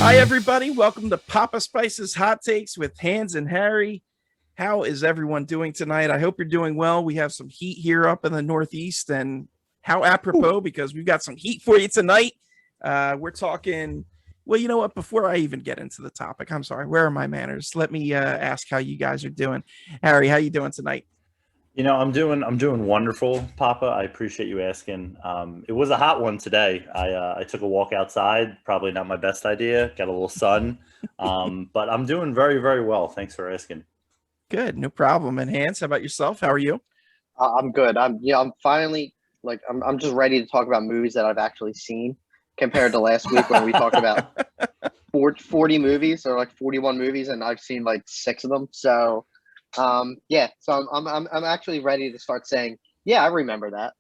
Hi, everybody. Welcome to Papa Spice's Hot Takes with Hans and Harry. How is everyone doing tonight? I hope you're doing well. We have some heat here up in the Northeast, and how apropos because we've got some heat for you tonight. We're talking. Well, you know what? Before I even get into the topic, I'm sorry. Where are my manners? Let me ask how you guys are doing. Harry, how you doing tonight? I'm doing wonderful, Papa. I appreciate you asking. It was a hot one today. I took a walk outside. Probably not my best idea. Got a little sun, but I'm doing very, very well. Thanks for asking. Good, no problem. And Hans, how about yourself? How are you? I'm good. I'm finally like I'm just ready to talk about movies that I've actually seen compared to last week when we talked about 40 movies or like 41 movies and I've seen like six of them. So yeah, so I'm actually ready to start saying, yeah, I remember that.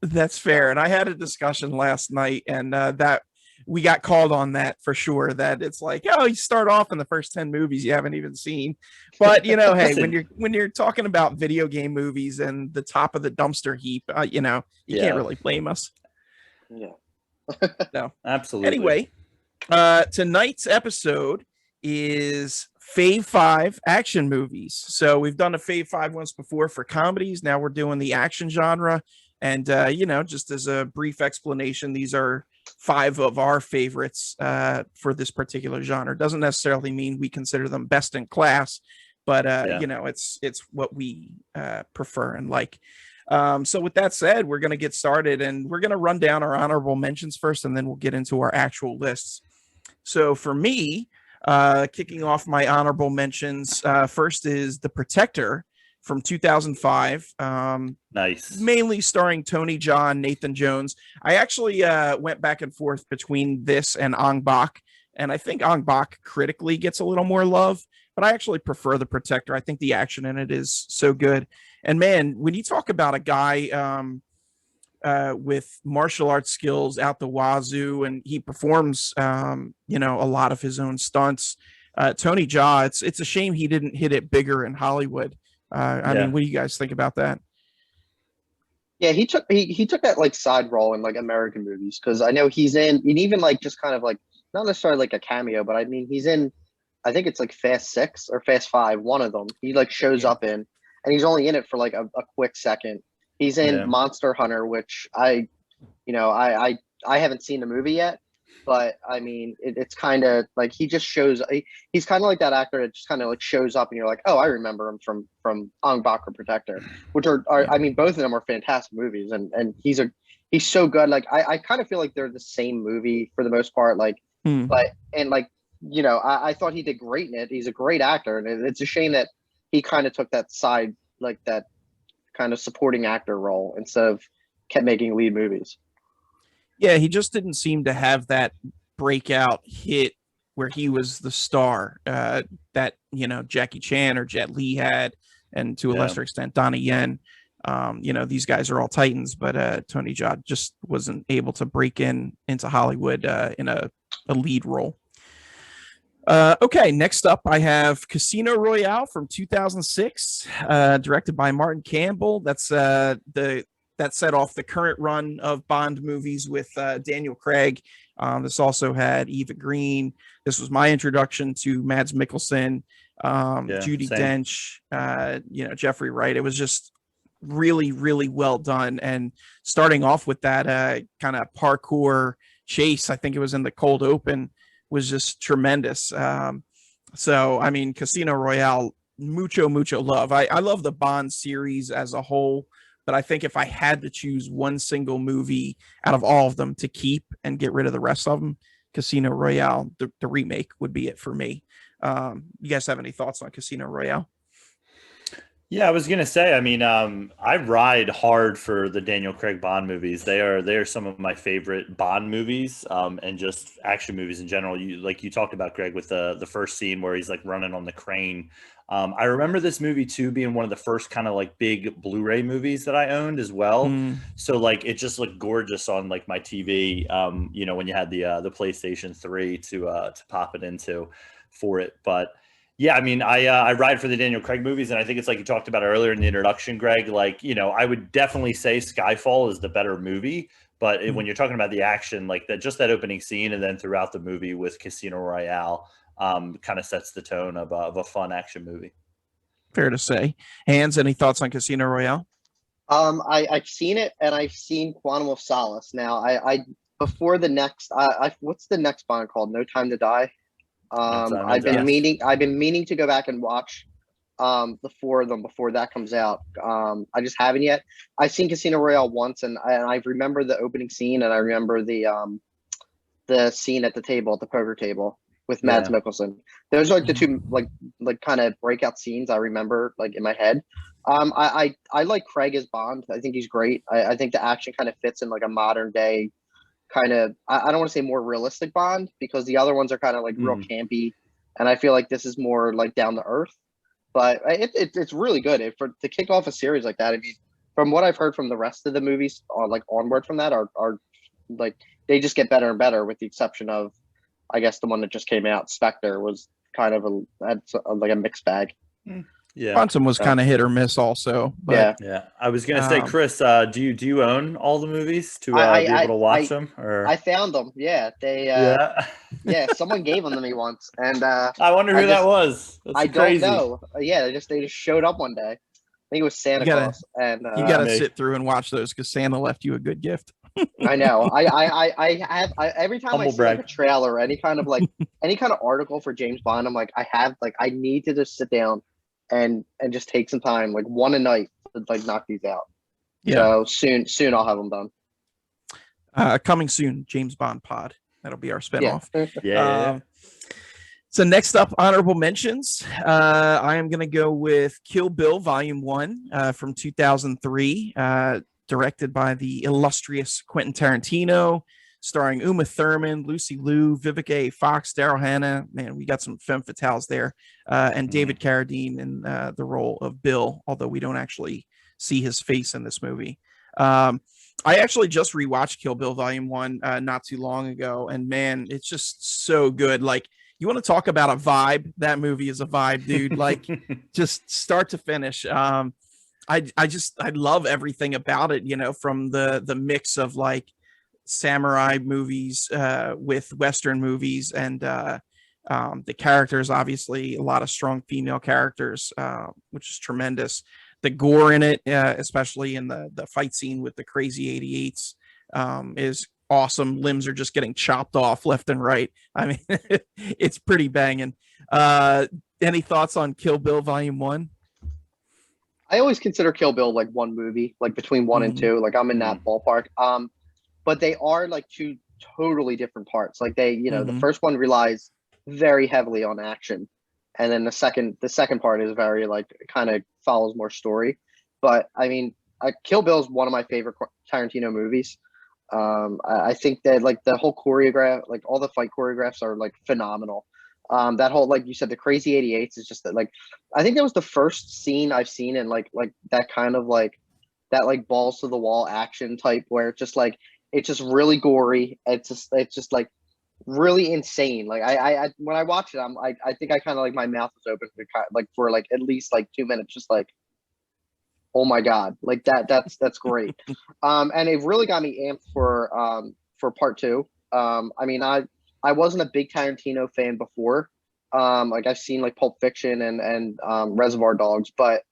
That's fair. And I had a discussion last night, and that we got called on that for sure. That it's like, oh, you start off in the first 10 movies you haven't even seen. But hey, when Listen, you're talking about video game movies and the top of the dumpster heap, you can't yeah, really blame us. Yeah. No. absolutely. Anyway, tonight's episode is Fave 5 action movies. So we've done a Fave 5 once before for comedies. Now we're doing the action genre. And, just as a brief explanation, these are five of our favorites for this particular genre. Doesn't necessarily mean we consider them best in class, but, Yeah. it's what we prefer and like. So with that said, we're going to get started and we're going to run down our honorable mentions first, and then we'll get into our actual lists. So for me, kicking off my honorable mentions, first is The Protector from 2005, Nice. mainly starring Tony Jaa, Nathan Jones. I actually went back and forth between this and Ong Bak, and I think Ong Bak critically gets a little more love, but I actually prefer The Protector. I think the action in it is so good. And man, when you talk about a guy with martial arts skills out the wazoo, and he performs, a lot of his own stunts. Tony Jaa, it's a shame he didn't hit it bigger in Hollywood. I mean, Yeah. what do you guys think about that? Yeah, he took that like side role in like American movies because I know he's in and even like just kind of like not necessarily like a cameo, but I mean he's in I think it's like Fast Six or Fast Five, one of them. He like shows Yeah. up in and he's only in it for like a quick second. He's in Yeah. Monster Hunter, which I haven't seen the movie yet, but I mean it's kind of like he just he's kind of like that actor that just kind of like shows up and you're like, oh, I remember him from Ong Bak or Protector, which are Yeah. I mean both of them are fantastic movies, and he's so good. Like I kind of feel like they're the same movie for the most part, like Hmm. but and like I thought he did great in it. He's a great actor, and it's a shame that he kind of took that side like that kind of supporting actor role instead of kept making lead movies. Yeah, he just didn't seem to have that breakout hit where he was the star that Jackie Chan or Jet Li had, and to a Yeah. lesser extent Donnie Yen. These guys are all titans, but Tony Jaa just wasn't able to break into Hollywood in a lead role. Okay, next up, I have Casino Royale from 2006, directed by Martin Campbell. That set off the current run of Bond movies with Daniel Craig. This also had Eva Green. This was my introduction to Mads Mikkelsen, Yeah. Judy Same. Dench, Jeffrey Wright. It was just really, really well done. And starting off with that kind of parkour chase, I think it was in the cold open, was just tremendous. So, I mean, Casino Royale, mucho, mucho love. I love the Bond series as a whole, but I think if I had to choose one single movie out of all of them to keep and get rid of the rest of them, Casino Royale, the remake, would be it for me. You guys have any thoughts on Casino Royale? Yeah, I was gonna say. I mean, I ride hard for the Daniel Craig Bond movies. They are some of my favorite Bond movies, and just action movies in general. You talked about, Greg, with the first scene where he's like running on the crane. I remember this movie too being one of the first kind of like big Blu-ray movies that I owned as well. Mm, So like it just looked gorgeous on like my TV. When you had the PlayStation 3 to pop it into for it, but. Yeah, I mean, I ride for the Daniel Craig movies, and I think it's like you talked about earlier in the introduction, Greg. Like, I would definitely say Skyfall is the better movie, But when you're talking about the action, like that, just that opening scene, and then throughout the movie with Casino Royale, kind of sets the tone of a fun action movie. Fair to say. Hans, any thoughts on Casino Royale? I've seen it, and I've seen Quantum of Solace. Now, I before the next, what's the next Bond called? No Time to Die. I've been meaning to go back and watch the four of them before that comes out. I just haven't yet. I've seen Casino Royale once, and I remember the opening scene, and I remember the scene at the table, at the poker table with Mads Mikkelsen. Those are like the two like kind of breakout scenes I remember like in my head. I like Craig as Bond. I think he's great. I think the action kind of fits in like a modern day kind of. I don't want to say more realistic Bond, because the other ones are kind of like real campy, and I feel like this is more like down to earth. But it's really good to kick off a series like that. I mean, from what I've heard from the rest of the movies, like onward from that, are like they just get better and better, with the exception of, I guess, the one that just came out, Spectre, was kind of like a mixed bag. Yeah, Quantum was kind of hit or miss also. But yeah. I was gonna say, Chris, do you own all the movies to be able to watch them? Or I found them. Yeah, they. Someone gave them to me once, and I wonder who that was. That's crazy. Don't know. Yeah, they just showed up one day. I think it was Santa Claus, and you got to sit through and watch those, because Santa left you a good gift. I know. I have every time I see like a trailer or any kind of article for James Bond, I'm like, I need to just sit down and just take some time, like one a night, to like knock these out. Yeah. So soon I'll have them done. Coming soon, James Bond pod. That'll be our spinoff. Yeah. So next up, honorable mentions. I am going to go with Kill Bill Volume 1 from 2003, directed by the illustrious Quentin Tarantino, starring Uma Thurman, Lucy Liu, Vivica A. Fox, Daryl Hannah. Man, we got some femme fatales there. And David Carradine in the role of Bill, although we don't actually see his face in this movie. I actually just rewatched Kill Bill Volume 1 not too long ago, and man, it's just so good. Like, you want to talk about a vibe? That movie is a vibe, dude. Like, just start to finish. I love everything about it, from the mix of like samurai movies with Western movies, and the characters, obviously a lot of strong female characters, which is tremendous. The gore in it, especially in the fight scene with the crazy 88s, is awesome. Limbs are just getting chopped off left and right. I mean, it's pretty banging. Any thoughts on Kill Bill Volume 1? I always consider Kill Bill like one movie, like between 1 and 2. Like, I'm in that ballpark. But they are like two totally different parts. Like, they, the first one relies very heavily on action, and then the second part is very like kind of follows more story. But I mean, Kill Bill is one of my favorite Tarantino movies. I think that like the whole choreograph, like all the fight choreographs are like phenomenal. That whole, like you said, the crazy 88s is just that, like, I think that was the first scene I've seen in like that kind of like that like balls to the wall action type, where it's just really gory. It's just like really insane. Like, I when I watch it, I think I kind of like my mouth was open for like at least like 2 minutes, just like, oh my God, like that's great. And it really got me amped for part 2. I mean, I wasn't a big Tarantino fan before. Like, I've seen like Pulp Fiction and Reservoir Dogs, but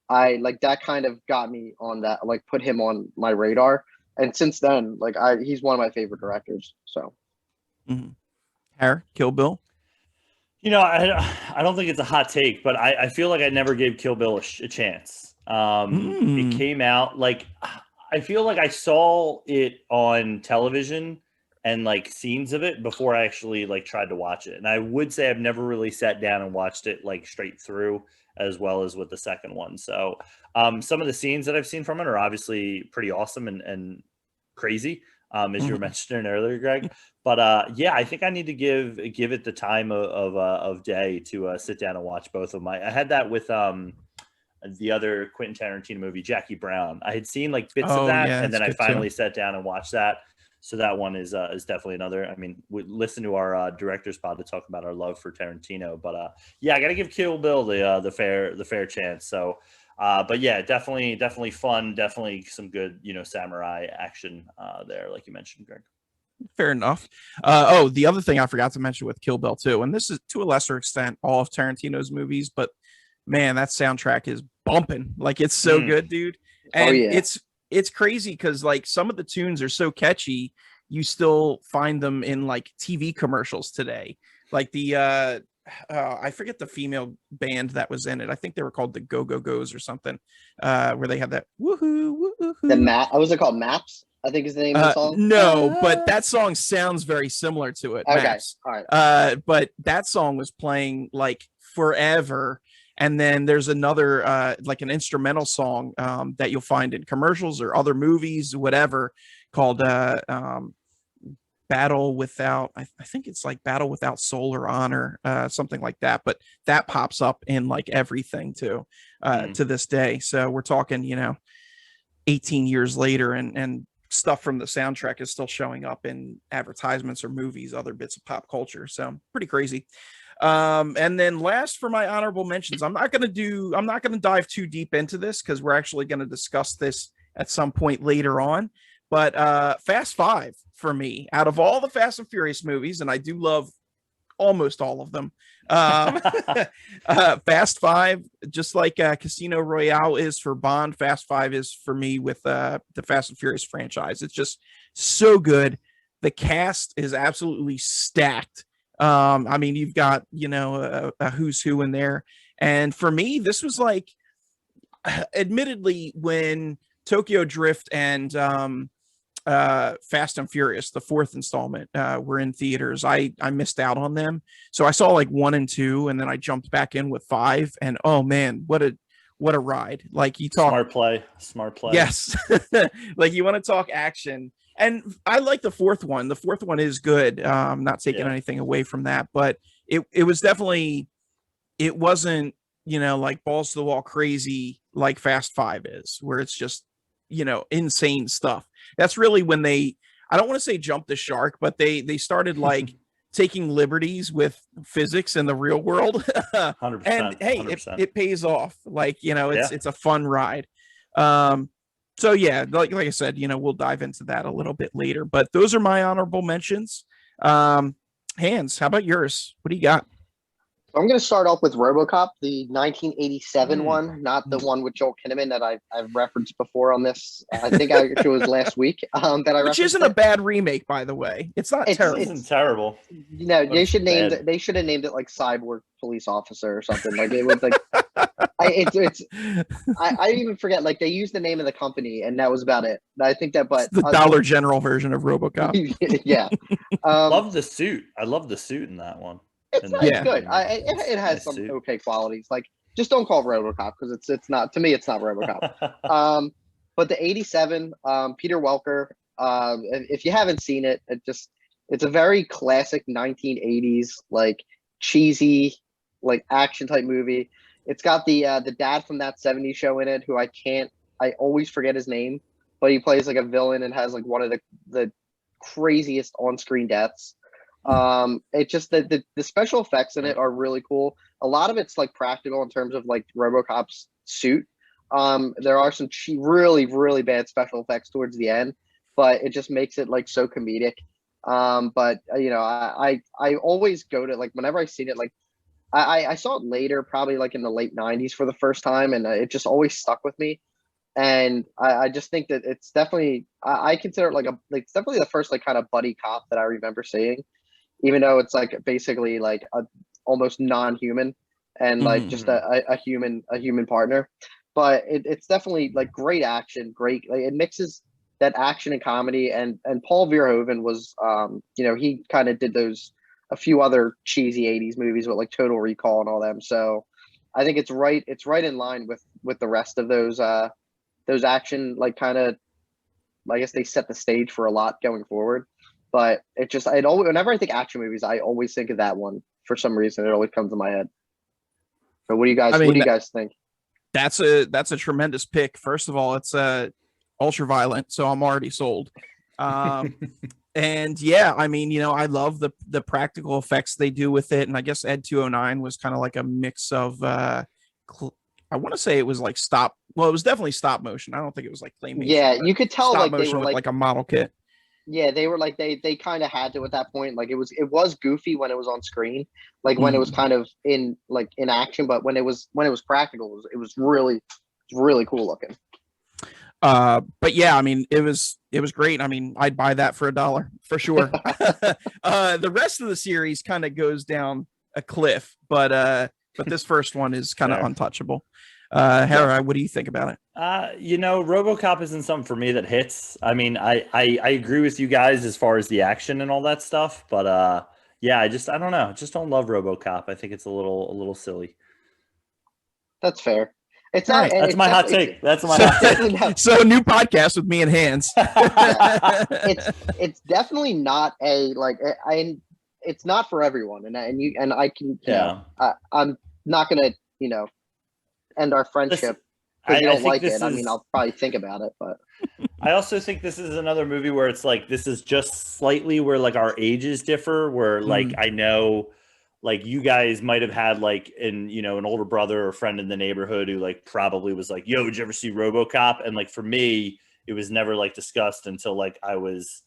I like that kind of got me on that, like put him on my radar. And since then, like he's one of my favorite directors. So, Harry, Kill Bill. I don't think it's a hot take, but I feel like I never gave Kill Bill a chance. It came out like, I feel like I saw it on television and like scenes of it before I actually like tried to watch it. And I would say I've never really sat down and watched it like straight through, as well as with the second one. So some of the scenes that I've seen from it are obviously pretty awesome and crazy, as you were mentioning earlier, Greg. But yeah, I think I need to give it the time of day to sit down and watch both of them. I had that with the other Quentin Tarantino movie, Jackie Brown. I had seen like bits of that, and then I finally sat down and watched that. So that one is definitely another. I mean, we listen to our director's pod to talk about our love for Tarantino, but yeah, I got to give Kill Bill the fair chance. So, but yeah, definitely fun, definitely some good samurai action there, like you mentioned, Greg. Fair enough. Oh, the other thing I forgot to mention with Kill Bill too, and this is to a lesser extent all of Tarantino's movies, but man, that soundtrack is bumping. Like it's so good, dude. And it's crazy because like some of the tunes are so catchy, you still find them in like TV commercials today. Like the I forget the female band that was in it. I think they were called the Go Go Go's or something, where they had that woohoo woohoo. Was it called Maps? I think is the name of the song. No, but that song sounds very similar to it. Okay, Maps. all right. But that song was playing like forever. And then there's another like an instrumental song that you'll find in commercials or other movies, whatever, called Battle Without, I think it's like Battle Without Soul or Honor, something like that. But that pops up in like everything too, to this day. So we're talking, 18 years later and stuff from the soundtrack is still showing up in advertisements or movies, other bits of pop culture. So pretty crazy. And then last for my honorable mentions, I'm not going to dive too deep into this because we're actually going to discuss this at some point later on. But Fast Five for me, out of all the Fast and Furious movies, and I do love almost all of them. Fast Five, just like Casino Royale is for Bond, Fast Five is for me with the Fast and Furious franchise. It's just so good. The cast is absolutely stacked. I mean, you've got a who's who in there, and for me, this was like, admittedly, when Tokyo Drift and Fast and Furious, the fourth installment, were in theaters. I missed out on them, so I saw like 1 and 2, and then I jumped back in with 5. And oh man, what a ride! Like you talk smart play. Yes, like you want to talk action, and I like the fourth one. The fourth one is good. Not taking anything away from that, but it was definitely, it wasn't like balls to the wall crazy like Fast Five is, where it's just insane stuff. That's really when I don't want to say jumped the shark, but they started like taking liberties with physics in the real world. 100%, and hey, 100%. it pays off. Like, it's a fun ride. So yeah, like I said, we'll dive into that a little bit later, but those are my honorable mentions. Hans, how about yours? What do you got? I'm going to start off with RoboCop, the 1987 one, not the one with Joel Kinnaman that I've referenced before on this. I think it was last week that I referenced. Which isn't a bad remake, by the way. It's not terrible. It isn't terrible. They should have named it like Cyborg Police Officer or something. Like it was like, I even forget. Like they used the name of the company, and that was about it. I think that, but it's the Dollar General version of RoboCop. Yeah, love the suit. I love the suit in that one. It's good. It has some okay qualities. Like, just don't call it RoboCop because it's not, to me, it's not RoboCop. But the 87, Peter Welker, if you haven't seen it, it's a very classic 1980s, like cheesy, like action type movie. It's got the dad from That 70s Show in it, who I always forget his name, but he plays like a villain and has like one of the craziest on-screen deaths. It's just the special effects in it are really cool. A lot of it's like practical in terms of like RoboCop's suit. There are some really, really bad special effects towards the end, but it just makes it like so comedic. But I always go to, like, whenever I seen it, like I saw it later, probably like in the late 90s for the first time, and it just always stuck with me. And I just think that it's definitely, I consider it it's definitely the first like kind of buddy cop that I remember seeing, even though it's like basically like a almost non-human and like just a human partner. But it's definitely like great action, great. Like, it mixes that action and comedy, and Paul Verhoeven was he kind of did a few other cheesy 80s movies with like Total Recall and all them. So I think it's right in line with the rest of those action, like, kind of, I guess they set the stage for a lot going forward. But whenever I think action movies, I always think of that one for some reason. It always comes to my head. So what do you guys think? That's a tremendous pick. First of all, it's ultra violent, so I'm already sold. And yeah, I mean, I love the practical effects they do with it. And I guess Ed 209 was kind of like a mix of I want to say it was like it was definitely stop motion. I don't think it was like claymation. Yeah, you could tell Stop like they motion were with like like a model kit. yeah, they were like they kind of had to at that point. Like it was goofy when it was on screen, like when it was kind of in action, but when it was practical, it was really cool looking. But yeah, I mean, it was great. I mean, I'd buy that for $1 for sure. The rest of the series kind of goes down a cliff, but this first one is kind of untouchable. Hera, what do you think about it? RoboCop isn't something for me that hits. I mean, I agree with you guys as far as the action and all that stuff, but yeah, I don't know. I just don't love RoboCop. I think it's a little silly. That's fair. It's not. Right. That's my hot take. That's my hot take. So new podcast with me and Hans. It's definitely not it's not for everyone, and I can I'm not gonna end our friendship because you don't like it. I mean, I'll probably think about it, but I also think this is another movie where it's like this is just slightly where like our ages differ. Where like I know. Like you guys might have had like an older brother or friend in the neighborhood who like probably was like, yo, did you ever see RoboCop? And like for me, it was never like discussed until like I was,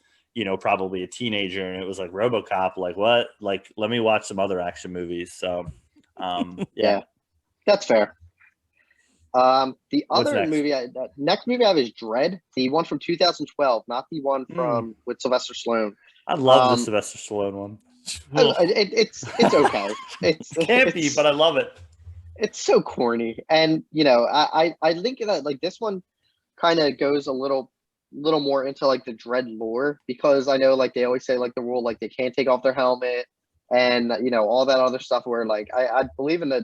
probably a teenager, and it was like RoboCop, like what? Like let me watch some other action movies. So yeah. That's fair. The other movie next movie I have is Dread, the one from 2012, not the one from with Sylvester Stallone. I love the Sylvester Stallone one. It's okay. It's campy, but I love it. It's so corny, and I think that like this one kind of goes a little more into like the Dread lore, because I know like they always say like the rule like they can't take off their helmet and all that other stuff, where like I believe in the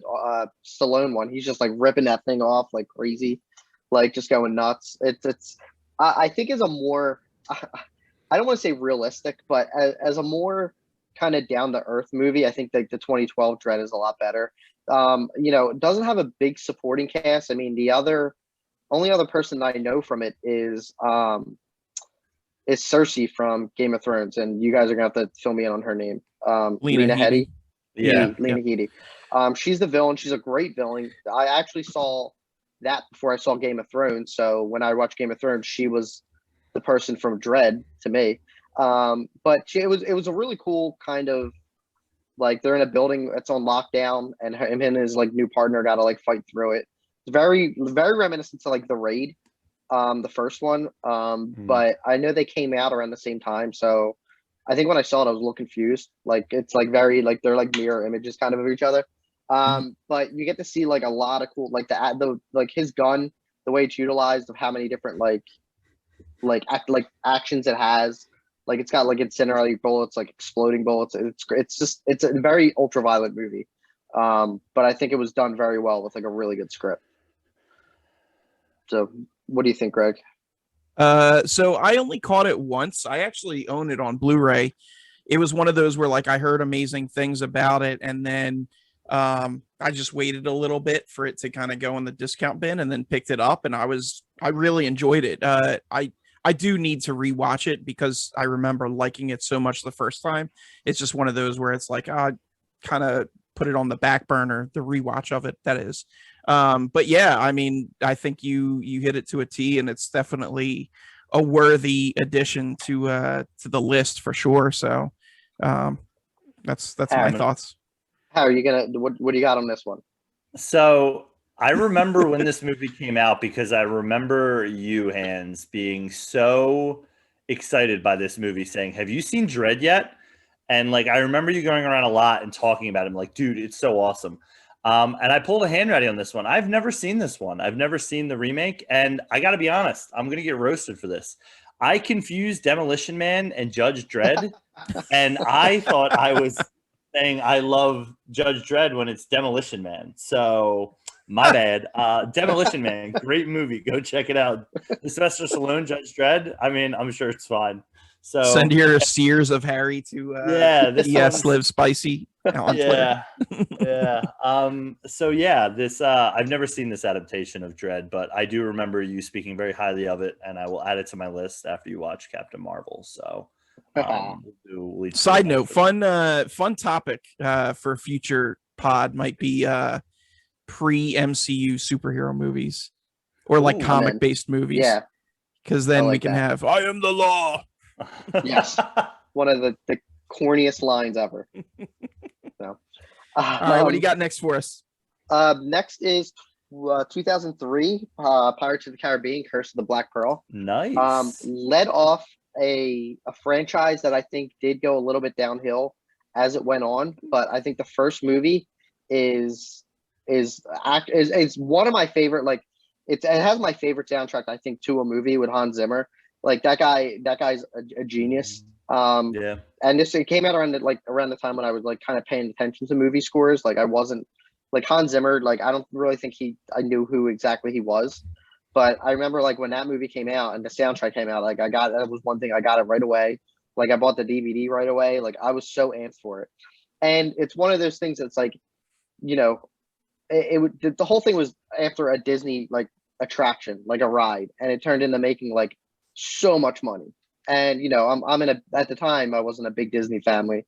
Stallone one, he's just like ripping that thing off like crazy, like just going nuts. I think as a more I don't want to say realistic, but as a more kind of down to earth movie, I think like the 2012 Dread is a lot better. It doesn't have a big supporting cast. I mean, the only other person I know from it is Cersei from Game of Thrones, and you guys are gonna have to fill me in on her name. Lena Headey. Lena Headey. She's the villain. She's a great villain. I actually saw that before I saw Game of Thrones. So when I watched Game of Thrones, she was the person from Dread to me. But it was a really cool kind of like they're in a building that's on lockdown, and him and his like new partner got to like fight through it. It's very very reminiscent to like The Raid, the first one. But I know they came out around the same time, so I think when I saw it I was a little confused. Like it's like very like they're like mirror images kind of each other. But you get to see like a lot of cool like the like his gun, the way it's utilized, of how many different like actions it has. Like it's got like incendiary bullets, like exploding bullets. It's a very ultraviolet movie. But I think it was done very well with like a really good script. So what do you think, Greg? So I only caught it once. I actually own it on Blu-ray. It was one of those where like I heard amazing things about it, and then I just waited a little bit for it to kind of go in the discount bin, and then picked it up, and I really enjoyed it. I do need to rewatch it because I remember liking it so much the first time. It's just one of those where it's like, I kind of put it on the back burner, the rewatch of it, that is. But yeah, I mean, I think you hit it to a T, and it's definitely a worthy addition to the list for sure. So that's my thoughts. How are you gonna? What do you got on this one? So I remember when this movie came out, because I remember you, Hans, being so excited by this movie, saying, have you seen Dread yet? And like, I remember you going around a lot and talking about him like, dude, it's so awesome. And I pulled a handwriting on this one. I've never seen this one. I've never seen the remake. And I got to be honest, I'm going to get roasted for this. I confused Demolition Man and Judge Dredd. And I thought I was saying I love Judge Dredd when it's Demolition Man. So my bad. Demolition Man, great movie. Go check it out. The Sylvester Stallone Judge Dredd. I mean, I'm sure it's fine. So send your Sears of Harry to this ES Live Spicy on Twitter. So yeah, this I've never seen this adaptation of Dredd, but I do remember you speaking very highly of it, and I will add it to my list after you watch Captain Marvel. So side note, fun topic for a future pod might be pre-MCU superhero movies or like comic-based movies. Yeah. Because then like we can that. have I am the law. Yes. One of the corniest lines ever. So, all right, what do you got next for us? Next is 2003, Pirates of the Caribbean, Curse of the Black Pearl. Nice. Led off a franchise that I think did go a little bit downhill as it went on, but I think the first movie is one of my favorite. Like it has my favorite soundtrack, I think, to a movie with Hans Zimmer. Like that guy's a genius. And it came out around the time when I was like kind of paying attention to movie scores. Like I wasn't like Hans Zimmer. Like I don't really think I knew who exactly he was, but I remember like when that movie came out and the soundtrack came out, like that was one thing. I got it right away. Like I bought the DVD right away. Like I was so amped for it. And it's one of those things that's like, you know, the whole thing was after a Disney like attraction, like a ride, and it turned into making like so much money. And you know, at the time I wasn't a big Disney family.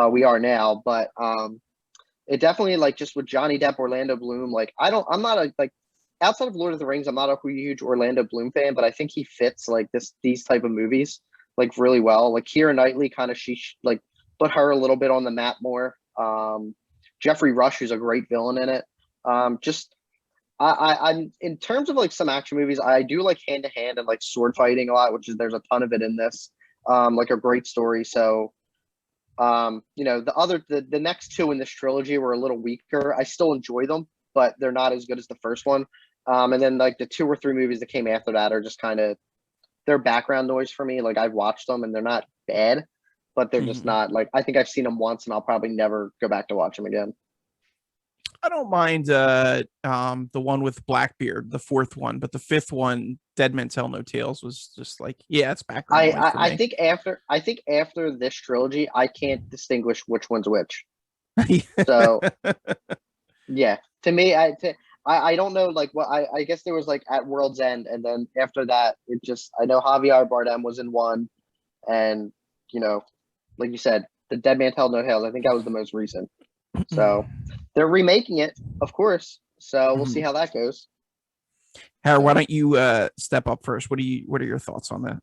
We are now, but it definitely like just with Johnny Depp, Orlando Bloom. Like I'm not a like outside of Lord of the Rings, I'm not a huge Orlando Bloom fan, but I think he fits like these type of movies like really well. Like Keira Knightley, kind of she like put her a little bit on the map more. Jeffrey Rush, who's a great villain in it. I'm in terms of like some action movies, I do like Hand to Hand and like sword fighting a lot, there's a ton of it in this. Like a great story. So, you know, the next two in this trilogy were a little weaker. I still enjoy them, but they're not as good as the first one. And then like the 2 or 3 movies that came after that are just kind of they're background noise for me. Like I've watched them and they're not bad, but they're just not like I think I've seen them once and I'll probably never go back to watch them again. I don't mind the one with Blackbeard, the 4th one, but the 5th one, Dead Men Tell No Tales, was just like, yeah, it's background noise for me. I think after this trilogy, I can't distinguish which one's which. So yeah, to me, I don't know like what I guess there was like at World's End, and then after that, I know Javier Bardem was in one, and you know, like you said, the Dead Man Tell No Tales. I think that was the most recent. So they're remaking it, of course. So we'll see how that goes. Howard, why don't you step up first? What are your thoughts on that?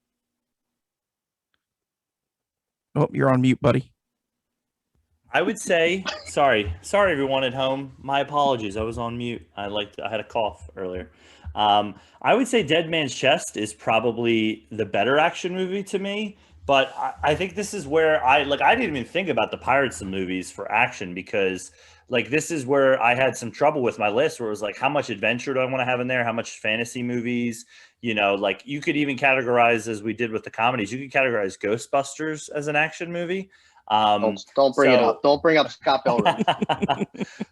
Oh, you're on mute, buddy. I would say sorry everyone at home. My apologies. I was on mute. I had a cough earlier. I would say Dead Man's Chest is probably the better action movie to me. But I think this is where I didn't even think about the Pirates movies for action, because like this is where I had some trouble with my list, where it was like, how much adventure do I want to have in there? How much fantasy movies? You know, like you could even categorize, as we did with the comedies, you could categorize Ghostbusters as an action movie. Don't bring it up. Don't bring up Scott Pilgrim.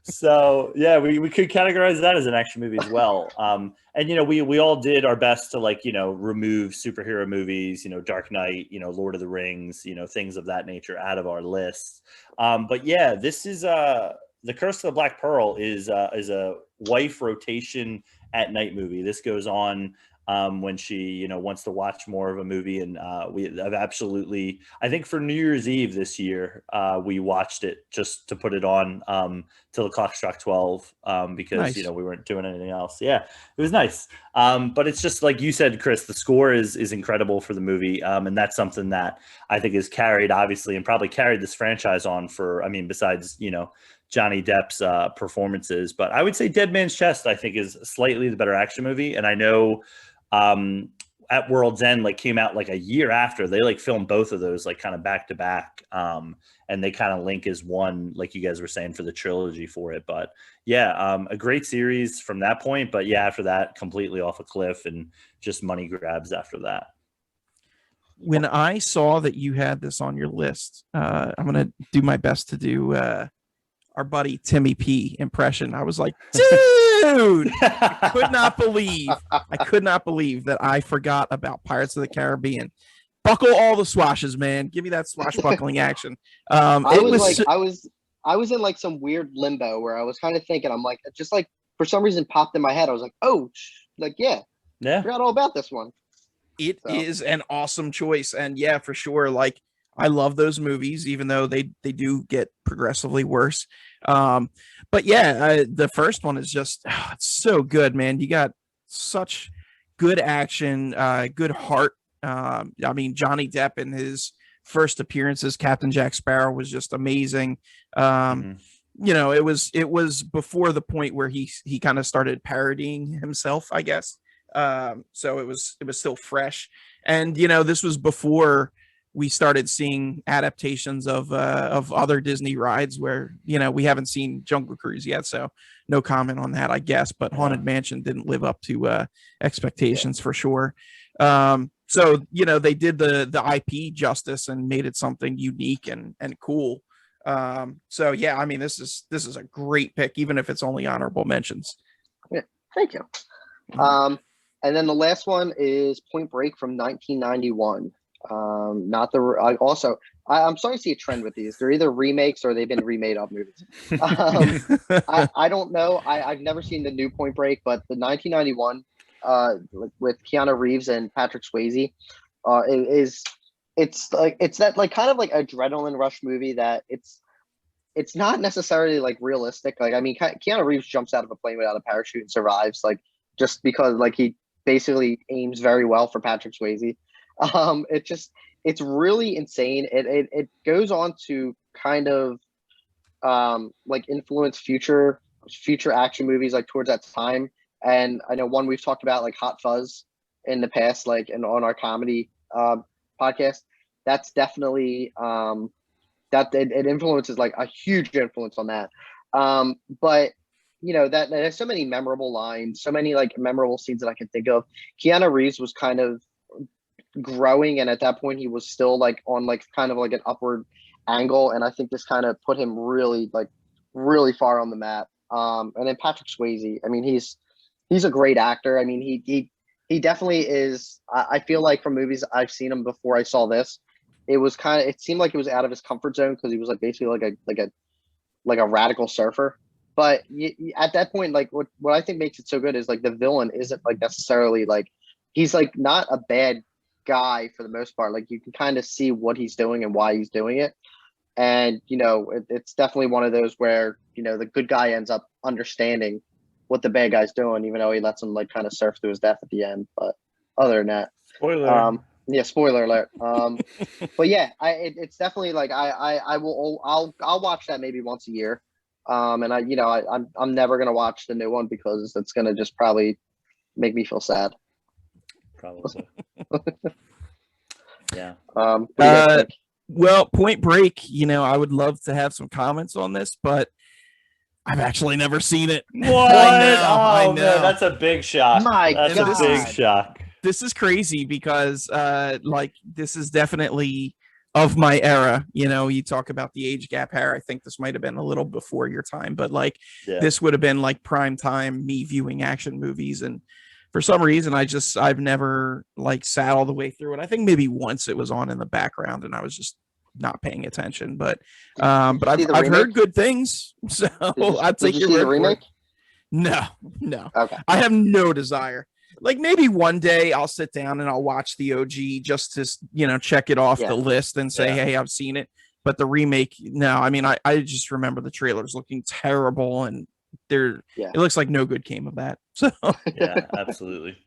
So yeah, we could categorize that as an action movie as well. And you know, we all did our best to like, you know, remove superhero movies, you know, Dark Knight, you know, Lord of the Rings, you know, things of that nature out of our lists. But yeah, this is The Curse of the Black Pearl is a wife rotation at night movie. This goes on when she, you know, wants to watch more of a movie. And we have absolutely, I think for New Year's Eve this year, we watched it just to put it on till the clock struck 12 because, nice. You know, we weren't doing anything else. Yeah, it was nice. But it's just like you said, Chris, the score is incredible for the movie. And that's something that I think is carried, obviously, and probably carried this franchise on for, I mean, besides, you know, Johnny Depp's performances. But I would say Dead Man's Chest, I think, is slightly the better action movie. And I know at World's End like came out like a year after. They like filmed both of those like kind of back to back, and they kind of link as one, like you guys were saying, for the trilogy for it. But yeah, a great series from that point. But yeah, after that, completely off a cliff and just money grabs after that. When I saw that you had this on your list, I'm gonna do my best to do our buddy Timmy P impression. I was like, dude, I could not believe that I forgot about Pirates of the Caribbean. buckle all the swashes, man. Give me that swashbuckling action. I was in like some weird limbo where I was kind of thinking, I'm like, just like for some reason popped in my head. I was like, oh, like, yeah, forgot all about this one. It is an awesome choice. And yeah, for sure. Like, I love those movies, even though they do get progressively worse. But yeah, the first one is just, it's so good, man. You got such good action, good heart. I mean, Johnny Depp in his first appearance as Captain Jack Sparrow was just amazing. You know, it was before the point where he kind of started parodying himself, I guess. So it was still fresh. And, you know, this was before we started seeing adaptations of other Disney rides where, you know, we haven't seen Jungle Cruise yet. So no comment on that, I guess, but Haunted Mansion didn't live up to expectations for sure. So, you know, they did the IP justice and made it something unique and cool. So yeah, I mean, this is a great pick, even if it's only honorable mentions. Yeah, thank you. And then the last one is Point Break from 1991. I'm starting to see a trend with these. They're either remakes or they've been remade of movies. I don't know. I've never seen the new Point Break, but the 1991 with Keanu Reeves and Patrick Swayze it's that like kind of like adrenaline rush movie that it's not necessarily like realistic. Like, I mean, Keanu Reeves jumps out of a plane without a parachute and survives, like, just because like he basically aims very well for Patrick Swayze. It's really insane. It goes on to kind of like influence future action movies like towards that time. And I know one we've talked about, like Hot Fuzz in the past, like on our comedy podcast. That's definitely that it influences, like a huge influence on that. But you know, that there's so many memorable lines, so many like memorable scenes that I can think of. Keanu Reeves was kind of growing, and at that point he was still like on like kind of like an upward angle, and I think this kind of put him really far on the map. And then Patrick Swayze, I mean, he's a great actor. I mean, he definitely is. I feel like from movies I've seen him before I saw this, it seemed like it was out of his comfort zone because he was like basically like a radical surfer. But at that point, like what I think makes it so good is like the villain isn't like necessarily like, he's like not a bad guy for the most part. Like, you can kind of see what he's doing and why he's doing it. And, you know, it's definitely one of those where, you know, the good guy ends up understanding what the bad guy's doing, even though he lets him like kind of surf to his death at the end. But other than that, spoiler alert. But yeah, it's definitely like I'll watch that maybe once a year. And I'm never gonna watch the new one because it's gonna just probably make me feel sad. Probably. Yeah. Well, Point Break, you know, I would love to have some comments on this, but I've actually never seen it. What? I know. Man, that's a big shock. That's a big shock. This is crazy because like, this is definitely of my era. You know, you talk about the age gap here. I think this might have been a little before your time, but like, this would have been like prime time me viewing action movies. And for some reason, I've never like sat all the way through it. I think maybe once it was on in the background and I was just not paying attention, but I've heard good things. So I'd take your word for it. No. Okay. I have no desire. Like, maybe one day I'll sit down and I'll watch the OG just to, you know, check it off the list and say, hey, I've seen it. But the remake, no. I mean, I just remember the trailers looking terrible, and it looks like no good came of that. So yeah, absolutely.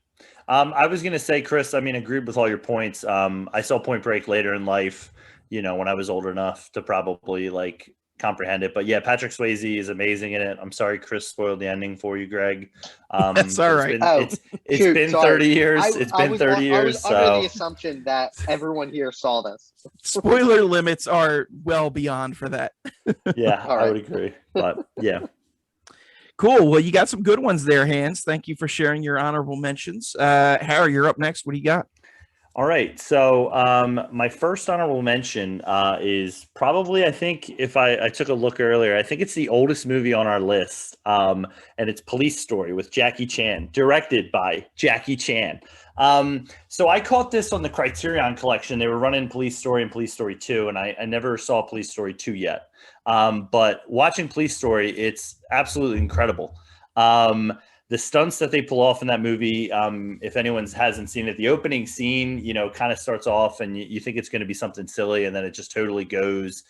I was gonna say, Chris, I mean, agreed with all your points. I saw Point Break later in life, you know, when I was old enough to probably like comprehend it. But yeah, Patrick Swayze is amazing in it. I'm sorry Chris spoiled the ending for you, Greg. That's all right. It's been 30 years. It's been 30 years. I was under the assumption that everyone here saw this. Spoiler limits are well beyond for that. Yeah, I would agree. But yeah. Cool. Well, you got some good ones there, Hans. Thank you for sharing your honorable mentions. Harry, you're up next. What do you got? All right. So my first honorable mention is probably, I think, if I took a look earlier, I think it's the oldest movie on our list. And it's Police Story with Jackie Chan, directed by Jackie Chan. So I caught this on the Criterion Collection. They were running Police Story and Police Story 2, and I never saw Police Story 2 yet. But watching Police Story, it's absolutely incredible. The stunts that they pull off in that movie, if anyone hasn't seen it, the opening scene, kind of starts off and you think it's going to be something silly, and then it just totally goes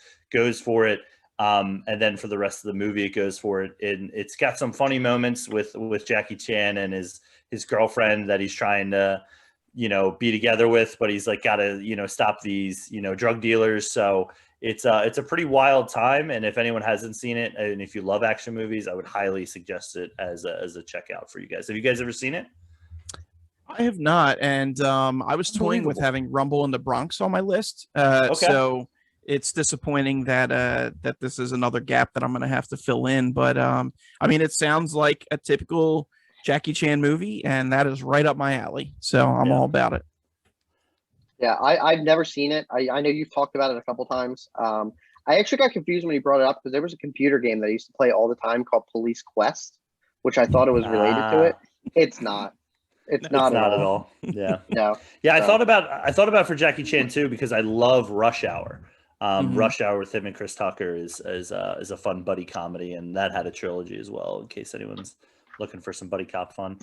for it. And then for the rest of the movie, it goes for it. And it's got some funny moments with Jackie Chan and his girlfriend that he's trying to, be together with, but he's like got to, stop these, drug dealers. So it's a pretty wild time, and if anyone hasn't seen it, and if you love action movies, I would highly suggest it as a checkout for you guys. Have you guys ever seen it? I have not, and I was toying with having Rumble in the Bronx on my list. So it's disappointing that that this is another gap that I'm going to have to fill in. But I mean, it sounds like a typical Jackie Chan movie, and that is right up my alley. So I'm all about it. Yeah, I've never seen it. I know you've talked about it a couple times. I actually got confused when you brought it up because there was a computer game that I used to play all the time called Police Quest, which I thought it was related to it. It's not. It's not at at all. all. Yeah. No. Yeah, I thought about for Jackie Chan too, because I love Rush Hour. Rush Hour with him and Chris Tucker is a fun buddy comedy, and that had a trilogy as well, in case anyone's looking for some buddy cop fun.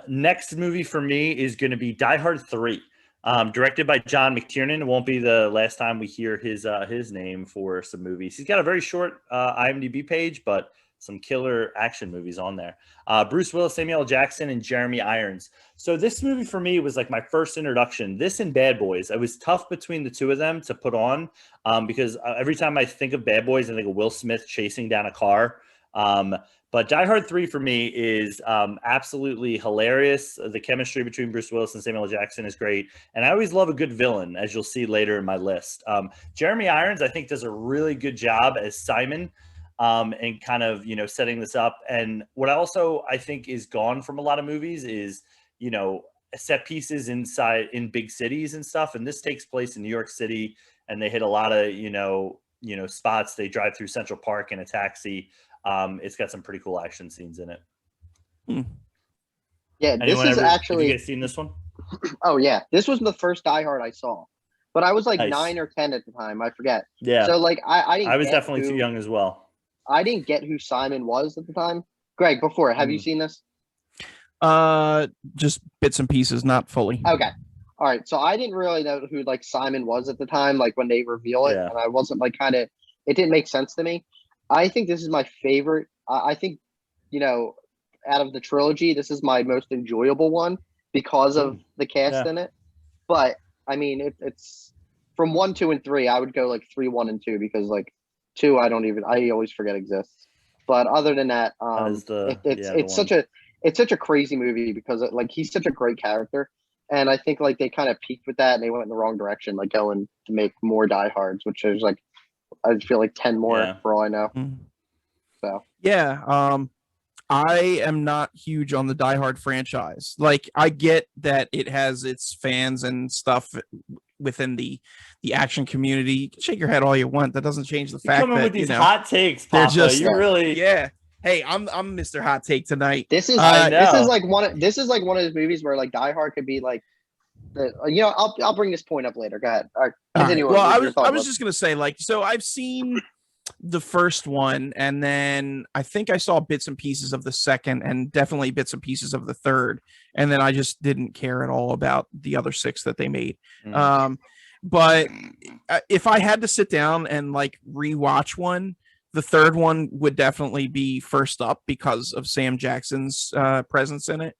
Next movie for me is going to be Die Hard 3. Directed by John McTiernan. It won't be the last time we hear his name for some movies. He's got a very short IMDb page, but some killer action movies on there. Bruce Willis, Samuel L. Jackson, and Jeremy Irons. So this movie for me was like my first introduction. This and Bad Boys. It was tough between the two of them to put on because every time I think of Bad Boys, I think of Will Smith chasing down a car. But Die Hard 3 for me is absolutely hilarious. The chemistry between Bruce Willis and Samuel L. Jackson is great. And I always love a good villain, as you'll see later in my list. Jeremy Irons, I think, does a really good job as Simon and kind of, setting this up. And what I think is gone from a lot of movies is, set pieces in big cities and stuff. And this takes place in New York City, and they hit a lot of, spots. They drive through Central Park in a taxi. It's got some pretty cool action scenes in it. Yeah, this is actually. Have you guys seen this one? Oh yeah, this was the first Die Hard I saw, but I was like 9 or 10 at the time. I forget. Yeah. So like I was definitely too young as well. I didn't get who Simon was at the time. Greg, before, have you seen this? Just bits and pieces, not fully. Okay. All right. So I didn't really know who like Simon was at the time, like when they reveal it, and I wasn't like it didn't make sense to me. I think this is my favorite. I think, out of the trilogy, this is my most enjoyable one because of the cast in it. But I mean, it's from 1, 2, and 3. I would go like 3, 1, and 2 because like 2, I always forget exists. But other than that, it's such a crazy movie because he's such a great character, and I think like they kind of peaked with that and they went in the wrong direction, like going to make more Die Hards, which is like. I feel like 10 more for all I know. So I am not huge on the Die Hard franchise. Like, I get that it has its fans and stuff within the action community. You can shake your head all you want. That doesn't change the fact that with these hot takes, Papa. They're just really Hey, I'm Mr. Hot Take tonight. This is like one of those movies where like Die Hard could be like. I'll bring this point up later. Go ahead. All right. Continue. Well, I was just gonna say, like, so I've seen the first one, and then I think I saw bits and pieces of the second, and definitely bits and pieces of the third, and then I just didn't care at all about the other 6 that they made. But if I had to sit down and like rewatch one, the third one would definitely be first up because of Sam Jackson's presence in it.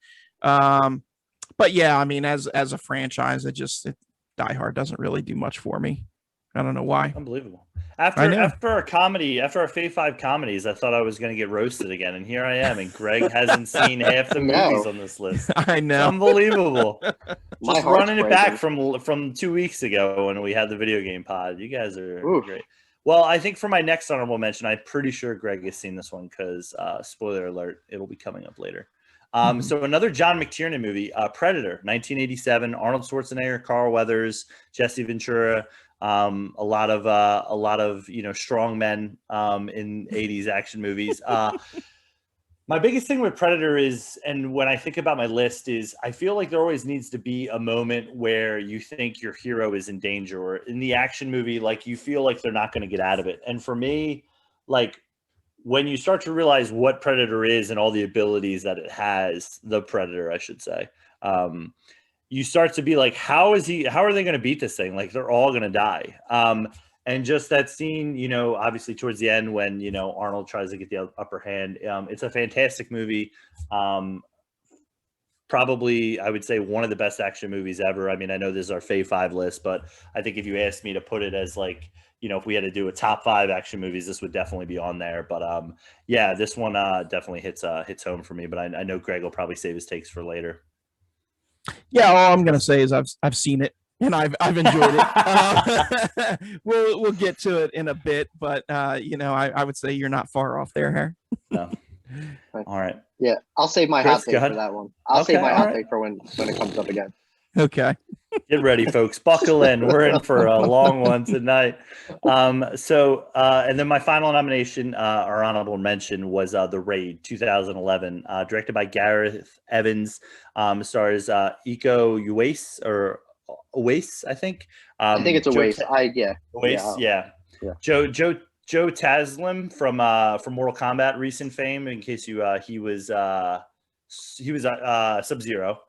But yeah, I mean, as a franchise, Die Hard doesn't really do much for me. I don't know why. Unbelievable. After our Fave 5 comedies, I thought I was going to get roasted again, and here I am. And Greg hasn't seen half the movies on this list. I know, it's unbelievable. Just running it back from 2 weeks ago when we had the video game pod. You guys are great. Well, I think for my next honorable mention, I'm pretty sure Greg has seen this one because spoiler alert, it'll be coming up later. So another John McTiernan movie, Predator, 1987, Arnold Schwarzenegger, Carl Weathers, Jesse Ventura, a lot of strong men in 80s action movies. My biggest thing with Predator is, and when I think about my list, is I feel like there always needs to be a moment where you think your hero is in danger, or in the action movie, like you feel like they're not going to get out of it. And for me, like when you start to realize what Predator is and all the abilities that it has, the Predator, I should say, you start to be like, how are they going to beat this thing? Like they're all going to die. And just that scene, obviously towards the end when, Arnold tries to get the upper hand, it's a fantastic movie. Probably, I would say, one of the best action movies ever. I mean, I know this is our Fave 5 list, but I think if you asked me to put it as like, if we had to do a top 5 action movies, this would definitely be on there. But yeah, this one definitely hits home for me. But I know Greg will probably save his takes for later. Yeah, all I'm gonna say is I've seen it and I've enjoyed it. We'll get to it in a bit, but I would say you're not far off there, Harry. No. All right. Yeah, I'll save my Chris, hot take for that one. I'll save my hot take for when it comes up again. Okay. Get ready, folks. Buckle in. We're in for a long one tonight. And then my final nomination, or honorable mention, was The Raid, 2011, directed by Gareth Evans. Stars Iko Uwais, I think. I think it's Uwais. Uwais, yeah. Joe Taslim from Mortal Kombat recent fame. In case he was Sub-Zero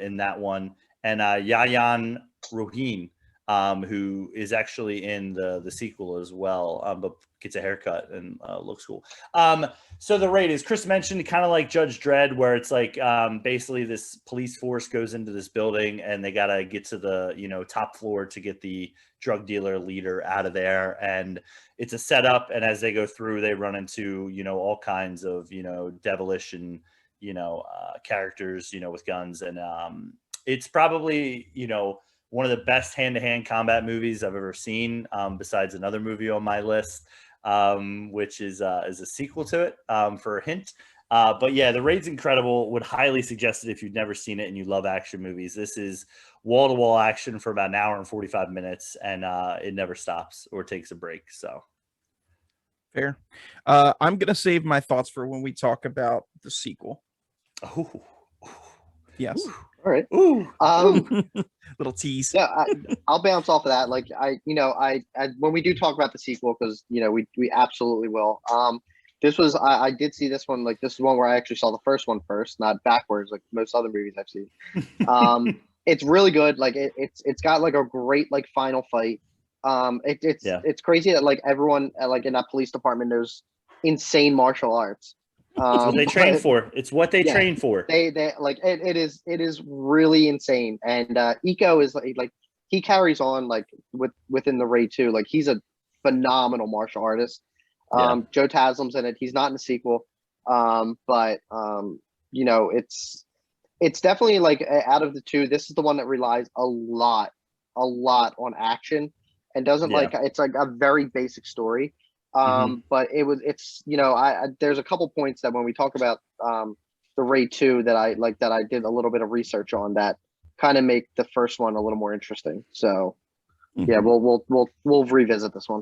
in that one. And Yayan Rohin, who is actually in the sequel as well, but gets a haircut and looks cool. So The Raid, as Chris mentioned, kind of like Judge Dredd, where it's like basically this police force goes into this building and they got to get to the top floor to get the drug dealer leader out of there. And it's a setup. And as they go through, they run into all kinds of devilish and characters with guns. And it's probably one of the best hand-to-hand combat movies I've ever seen, besides another movie on my list, which is a sequel to it, for a hint. But yeah, The Raid's incredible. Would highly suggest it if you've never seen it and you love action movies. This is wall-to-wall action for about an hour and 45 minutes, and it never stops or takes a break. So fair. I'm going to save my thoughts for when we talk about the sequel. Oh. Yes. Ooh, all right. Ooh. Little tease. Yeah, I'll bounce off of that. Like I when we do talk about the sequel, because we absolutely will. This was I did see this one. Like this is one where I actually saw the first one first, not backwards like most other movies I've seen. It's really good. Like it's got like a great like final fight. It's crazy that like everyone like in that police department knows insane martial arts. It's what they train for. It's what they train for. They like it is really insane. And Iko is like he carries on like within the Raid too. Like he's a phenomenal martial artist. Joe Taslim's in it. He's not in the sequel. But it's definitely like out of the two, this is the one that relies a lot on action and doesn't it's like a very basic story. But there's a couple points that when we talk about the Raid 2 that I did a little bit of research on that kind of make the first one a little more interesting. So yeah, we'll revisit this one.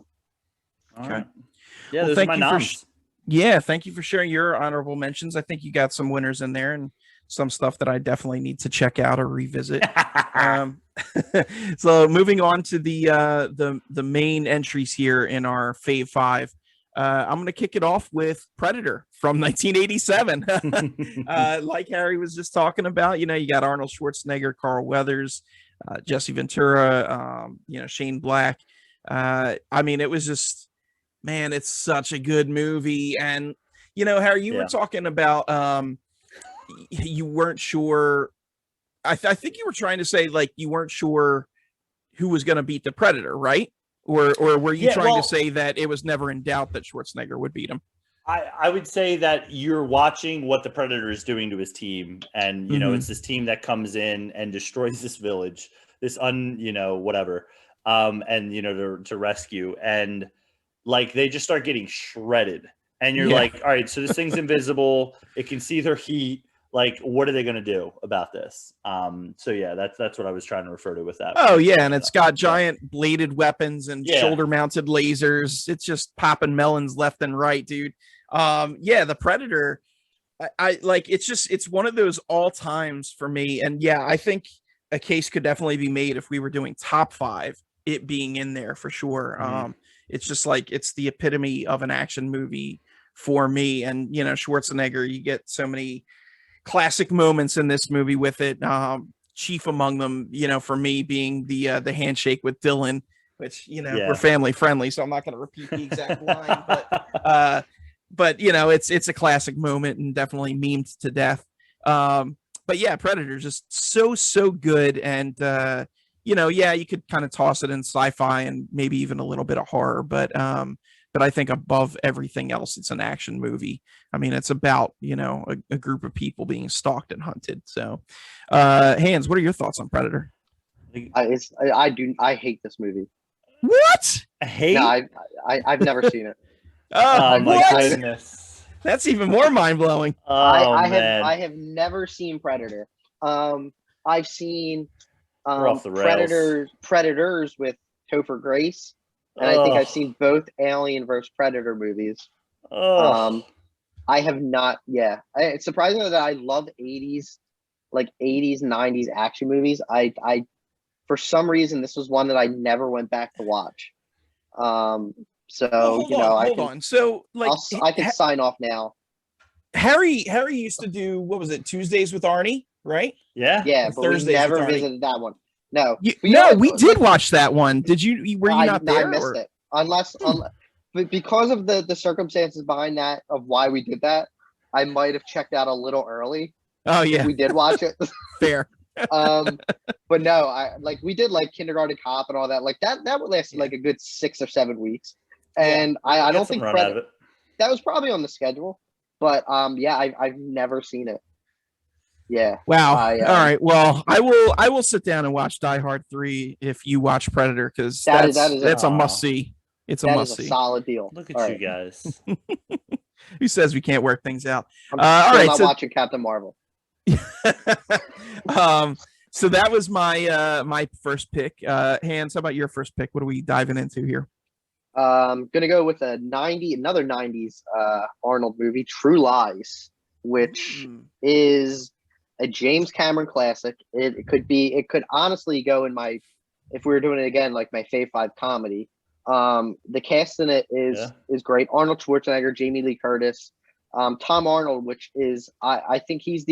All right. Yeah, well, those are my noms. Thank you for sharing your honorable mentions. I think you got some winners in there and some stuff that I definitely need to check out or revisit. So moving on to the main entries here in our Fave 5. I'm going to kick it off with Predator from 1987. Like Harry was just talking about, you got Arnold Schwarzenegger, Carl Weathers, Jesse Ventura, Shane Black. I mean, it was just, man, it's such a good movie. And, Harry, you were talking about, you weren't sure. I think you were trying to say like you weren't sure who was going to beat the Predator, right? Or were you trying to say that it was never in doubt that Schwarzenegger would beat him? I would say that you're watching what the Predator is doing to his team, and it's this team that comes in and destroys this village, this whatever, and to rescue, and like they just start getting shredded, and you're like, all right, so this thing's invisible, it can see their heat. like, what are they going to do about this? So yeah, that's what I was trying to refer to with that. Oh yeah, and it's got giant bladed weapons and shoulder mounted lasers. It's just popping melons left and right, dude. Yeah, the Predator, I like, it's one of those all times for me. And yeah, I think a case could definitely be made if we were doing top 5, it being in there for sure. It's just like, it's the epitome of an action movie for me. And Schwarzenegger, you get so many classic moments in this movie with it. Chief among them, for me, being the handshake with Dylan, which we're family friendly, so I'm not going to repeat the exact line, but it's a classic moment and definitely memed to death. But yeah, Predator just so good, and yeah, you could kind of toss it in sci-fi and maybe even a little bit of horror, but I think above everything else, it's an action movie. I mean, it's about, a group of people being stalked and hunted. So, Hans, what are your thoughts on Predator? I hate this movie. What? No, I've never seen it. Oh my goodness. That's even more mind blowing. I have never seen Predator. I've seen Predators with Topher Grace. And I think I've seen both Alien versus Predator movies. I have not. Yeah, it's surprising that I love 80s, 90s action movies. I for some reason, this was one that I never went back to watch. So hold on. So I can sign off now. Harry used to do, what was it, Tuesdays with Arnie, right? Yeah, but Thursdays we never with Arnie. visited that one. No, we did watch that one. Did you? Were you not there? I missed it. Unless because of the circumstances behind that of why we did that, I might have checked out a little early. Oh yeah, we did watch it. Fair. But no, we did Kindergarten Cop and all that. That would last a good 6 or 7 weeks, and I don't think that was probably on the schedule. But I've never seen it. Yeah. Wow. All right. Well, I will sit down and watch Die Hard 3 if you watch Predator, because that's a must see. It's a must see. Solid deal. Look at you guys. Who says we can't work things out? I'm still not watching Captain Marvel. So that was my first pick. Hans, how about your first pick? What are we diving into here? Gonna go with another 90s Arnold movie, True Lies, which is a James Cameron classic. It could honestly go in if we were doing it again, my Fave 5 comedy. The cast in it is great. Arnold Schwarzenegger, Jamie Lee Curtis, Tom Arnold, which is I think this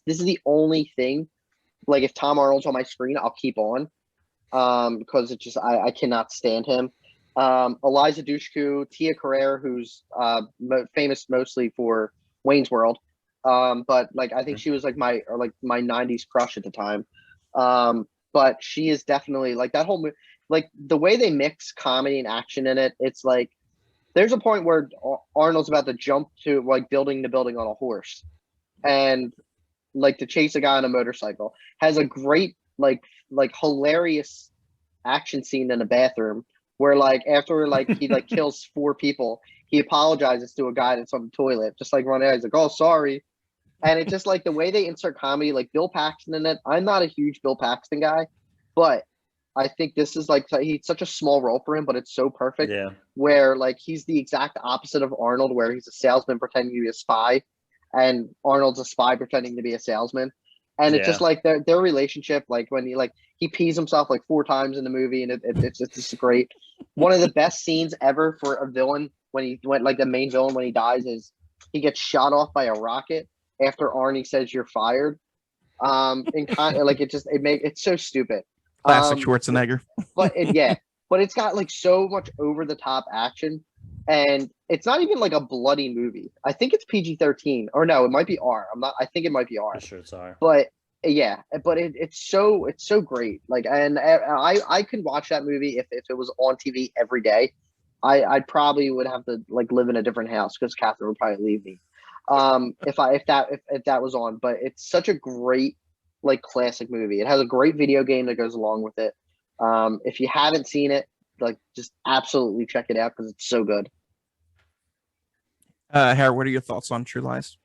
is the only thing. If Tom Arnold's on my screen, I'll keep on, because it's just I cannot stand him. Eliza Dushku, Tia Carrere, who's famous mostly for Wayne's World. But I think she was my 90s crush at the time. But she is definitely that whole movie, the way they mix comedy and action in it. It's there's a point where Arnold's about to jump to building to building on a horse, and to chase a guy on a motorcycle. Has a great hilarious action scene in a bathroom where after he kills 4 people, he apologizes to a guy that's on the toilet, just running out. He's oh, sorry. And it's just the way they insert comedy, Bill Paxton in it. I'm not a huge Bill Paxton guy, but I think this is he's such a small role for him, but it's so perfect. Yeah. Where he's the exact opposite of Arnold, where he's a salesman pretending to be a spy, and Arnold's a spy pretending to be a salesman. And it's just their relationship, when he pees himself 4 times in the movie, and it's just great. One of the best scenes ever for a villain when he went the main villain when he dies is he gets shot off by a rocket after Arnie says you're fired. And it's so stupid. Classic Schwarzenegger. but it's got so much over the top action, and it's not even a bloody movie. I think it's PG-13, or no, it might be R. I think it might be R. I'm sure it's R. But yeah, but it's so great. And I could watch that movie if it was on TV every day. I probably would have to live in a different house, because Catherine would probably leave me. If that was on. But it's such a great classic movie. It has a great video game that goes along with it. If you haven't seen it, just absolutely check it out, because it's so good. Harry, what are your thoughts on True Lies?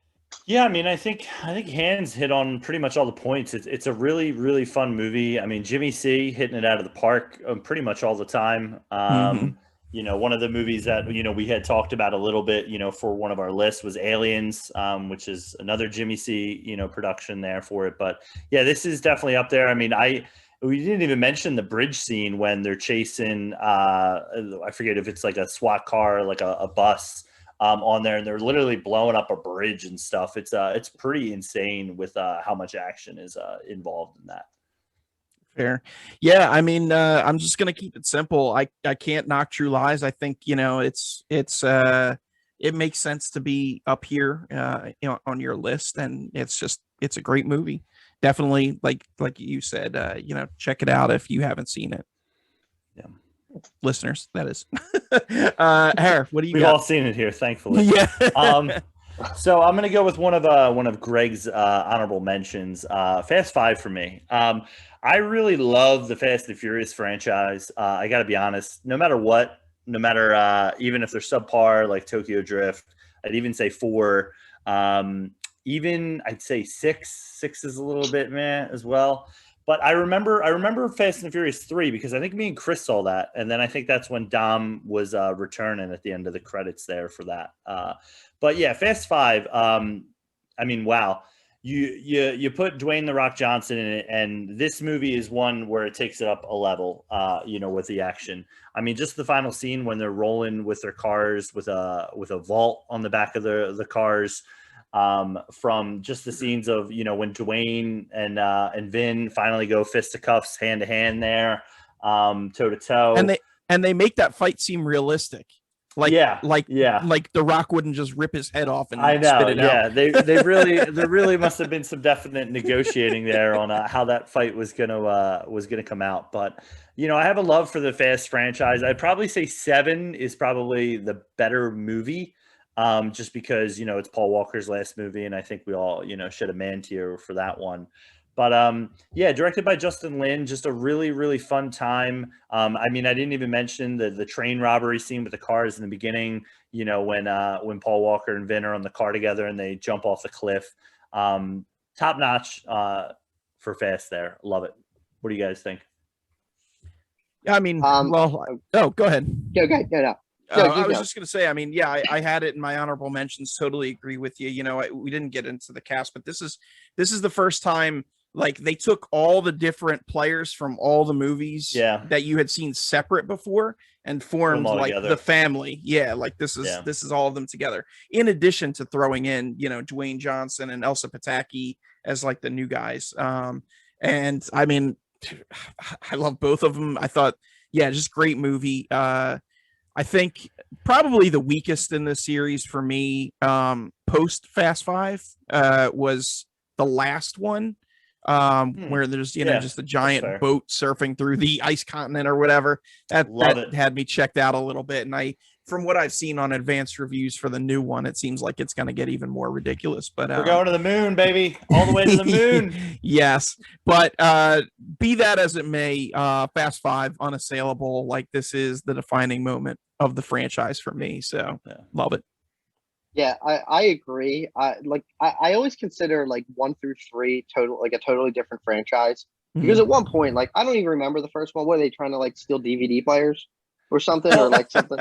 Yeah, I mean, I think Hands hit on pretty much all the points. It's a really really fun movie. I mean, Jimmy C hitting it out of the park pretty much all the time. Hmm. One of the movies that we had talked about a little bit, for one of our lists was Aliens, which is another Jimmy C production there for it. But yeah, this is definitely up there. I mean, we didn't even mention the bridge scene when they're chasing. I forget if it's like a SWAT car, like a bus on there, and they're literally blowing up a bridge and stuff. It's pretty insane with how much action is involved in that. Fair. Yeah, I mean, I'm just gonna keep it simple. I can't knock True Lies. I think, it makes sense to be up here on your list, and it's a great movie. Definitely, like you said, check it out if you haven't seen it. Yeah, Listeners, that is. Hare, what do you we've got? all seen it here, thankfully. Yeah. So I'm gonna go with one of Greg's honorable mentions. Fast Five for me. I really love the Fast and Furious franchise. I got to be honest. No matter what, no matter even if they're subpar like Tokyo Drift, I'd even say four. Even I'd say six. Six is a little bit meh as well. But I remember Fast and Furious 3 because I think me and Chris saw that, and then I think that's when Dom was returning at the end of the credits there for that. But yeah, Fast Five. I mean, wow. You put Dwayne the Rock Johnson in it, and this movie is one where it takes it up a level. With the action. I mean, just the final scene when they're rolling with their cars with a vault on the back of the cars. From just the scenes of when Dwayne and Vin finally go fisticuffs hand to hand there, toe to toe. And they make that fight seem realistic. Like Yeah, like yeah. like The Rock wouldn't just rip his head off I and spit know. it Yeah, out. there really must have been some definite negotiating there on how that fight was gonna come out. But I have a love for the Fast franchise. I'd probably say seven is probably the better movie, just because it's Paul Walker's last movie, and I think we all shed a man tear for that one. But yeah, directed by Justin Lin, just a really really fun time. I mean, I didn't even mention the train robbery scene with the cars in the beginning. When Paul Walker and Vin are on the car together and they jump off the cliff. Top notch for Fast there. Love it. What do you guys think? Yeah, I mean, Um, well, oh, go ahead. go, go, no, no. No, I you was go. just going to say, I mean, yeah, I had it in my honorable mentions. Totally agree with you. We didn't get into the cast, but this is the first time like they took all the different players from all the movies Yeah. that you had seen separate before and Put 'em formed all like together. the family. Yeah, like this Yeah. is all of them together. In addition to throwing in, Dwayne Johnson and Elsa Pataki as like the new guys. And I mean, I love both of them. I thought, yeah, just great movie. I think probably the weakest in the series for me, post Fast Five, was the last one, where there's Yeah, just a that's giant fair. boat surfing through the ice continent or whatever. Love That it. had me checked out a little bit, and from what I've seen on advanced reviews for the new one, it seems like it's going to get even more ridiculous. But We're going to the moon, baby. All the way to the moon. yes, but be that as it may, Fast Five unassailable. Like this is the defining moment of the franchise for me. So Yeah. love it. Yeah, I agree. I always consider like 1 through 3 like a totally different franchise because Mhm. at one point, like I don't even remember the first one. Were they trying to like steal DVD players or something or like something?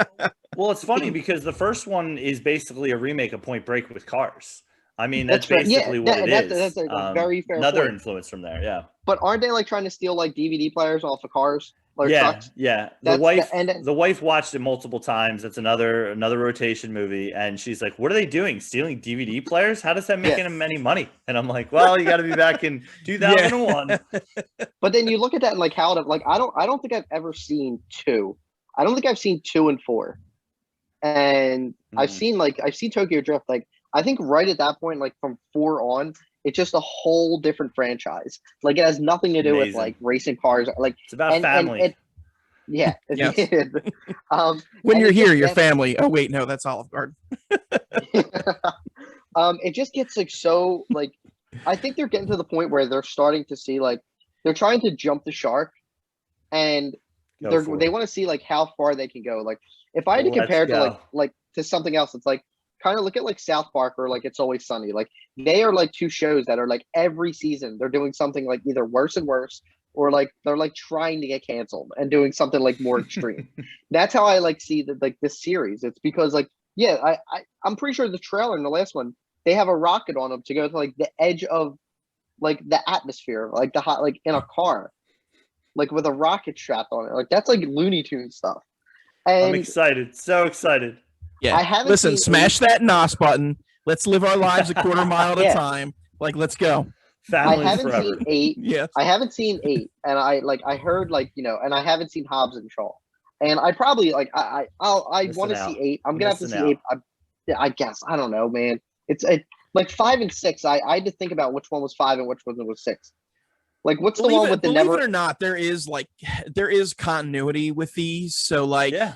Well, it's funny because the first one is basically a remake of Point Break with cars. I mean, that's That's fair. Yeah, basically what it is. that's a very fair Another point. influence from there. Yeah. But aren't they like trying to steal like DVD players off of cars or Yeah, trucks? yeah. That's and The wife watched it multiple times. That's another rotation movie, and she's like, "What are they doing? Stealing DVD players? How does that make Yeah. them any money?" And I'm like, "Well, you got to be back in 2001." But then you look at that and like how to like I don't think I've ever seen two. I don't think I've seen 2 and 4. And I've seen Tokyo Drift. Like I think right at that point, like from 4 on, it's just a whole different franchise. Like it has nothing to do with Amazing. like racing cars. Like It's about family. yeah. Yes. When and you're it here, just your gets- family. Oh wait, no, that's Olive Garden. it just gets like so like I think they're getting to the point where they're starting to see like they're trying to jump the shark and Go for they it. want to see like how far they can go. Like if I had to Let's compare it to go. like to something else, it's like kind of look at like South Park or like It's Always Sunny. Like they are like two shows that are like every season they're doing something like either worse and worse, or like they're like trying to get canceled and doing something like more extreme. That's how I like see that like this series. It's because like yeah, I'm pretty sure the trailer in the last one they have a rocket on them to go to like the edge of like the atmosphere, like the hot like in a car, like with a rocket strapped on it. Like that's like Looney Tune stuff. And I'm excited, so excited. Yeah. I haven't Listen, seen smash that NOS button. Let's live our lives a quarter mile at a Yeah. time. Like, let's go. Family I haven't forever. seen 8. Yes. I haven't seen 8, and I heard like and I haven't seen Hobbs and Shaw, and I probably like I want to see 8. I'm gonna have to see 8. I guess I don't know, man. It's like 5 and 6. I had to think about which one was 5 and which one was 6. Like, what's the one with the believe never? it or not, there is continuity with these. So like, Yeah.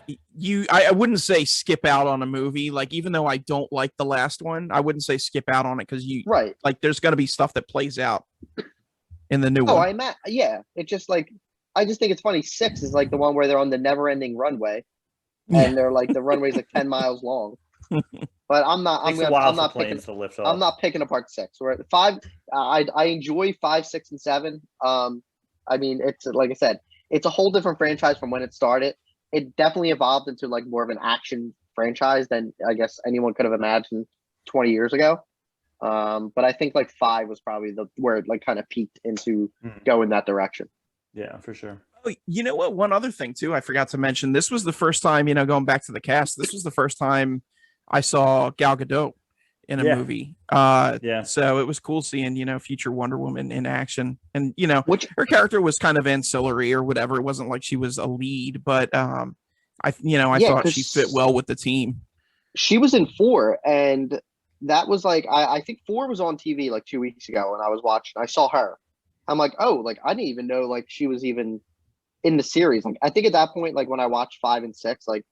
I wouldn't say skip out on a movie. Like, even though I don't like the last one, I wouldn't say skip out on it because Right. like there's gonna be stuff that plays out in the new Oh, one. yeah. It's just like I just think it's funny. 6 is like the one where they're on the never-ending runway, and they're like the runway's like 10 miles long. But I'm not. Takes I'm a while I'm for not planes picking. to lift off. I'm not picking apart 6. We're at 5. I enjoy 5, 6, and 7. I mean, it's like I said, it's a whole different franchise from when it started. It definitely evolved into like more of an action franchise than I guess anyone could have imagined 20 years ago. But I think like 5 was probably where it like kind of peaked into go in that direction. Yeah, for sure. Oh, you know what? One other thing too, I forgot to mention. This was the first time, going back to the cast. This was the first time I saw Gal Gadot in a movie. So it was cool seeing, future Wonder Woman in action. And, her character was kind of ancillary or whatever. It wasn't like she was a lead, but I thought she fit well with the team. She was in 4, and that was like I think 4 was on TV like 2 weeks ago, and I was watching. I saw her. I'm like, oh, like I didn't even know like she was even in the series. Like I think at that point, like when I watched 5 and 6, like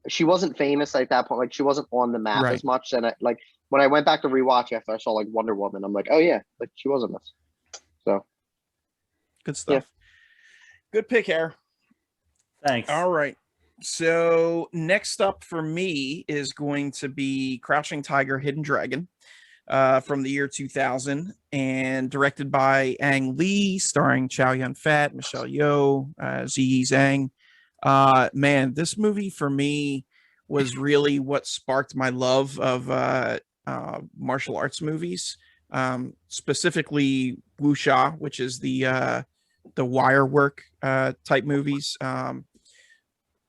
she wasn't famous at that point. Like she wasn't on the map as much. And like when I went back to rewatch after I saw like Wonder Woman, I'm like, oh yeah, like she was in this. So good stuff. Yeah. Good pick, Air. Thanks. All right. So next up for me is going to be Crouching Tiger, Hidden Dragon, from the year 2000, and directed by Ang Lee, starring Chow Yun-fat, Michelle Yeoh, Ziyi Zhang. Man, this movie for me was really what sparked my love of martial arts movies, specifically wuxia, which is the wire work type movies.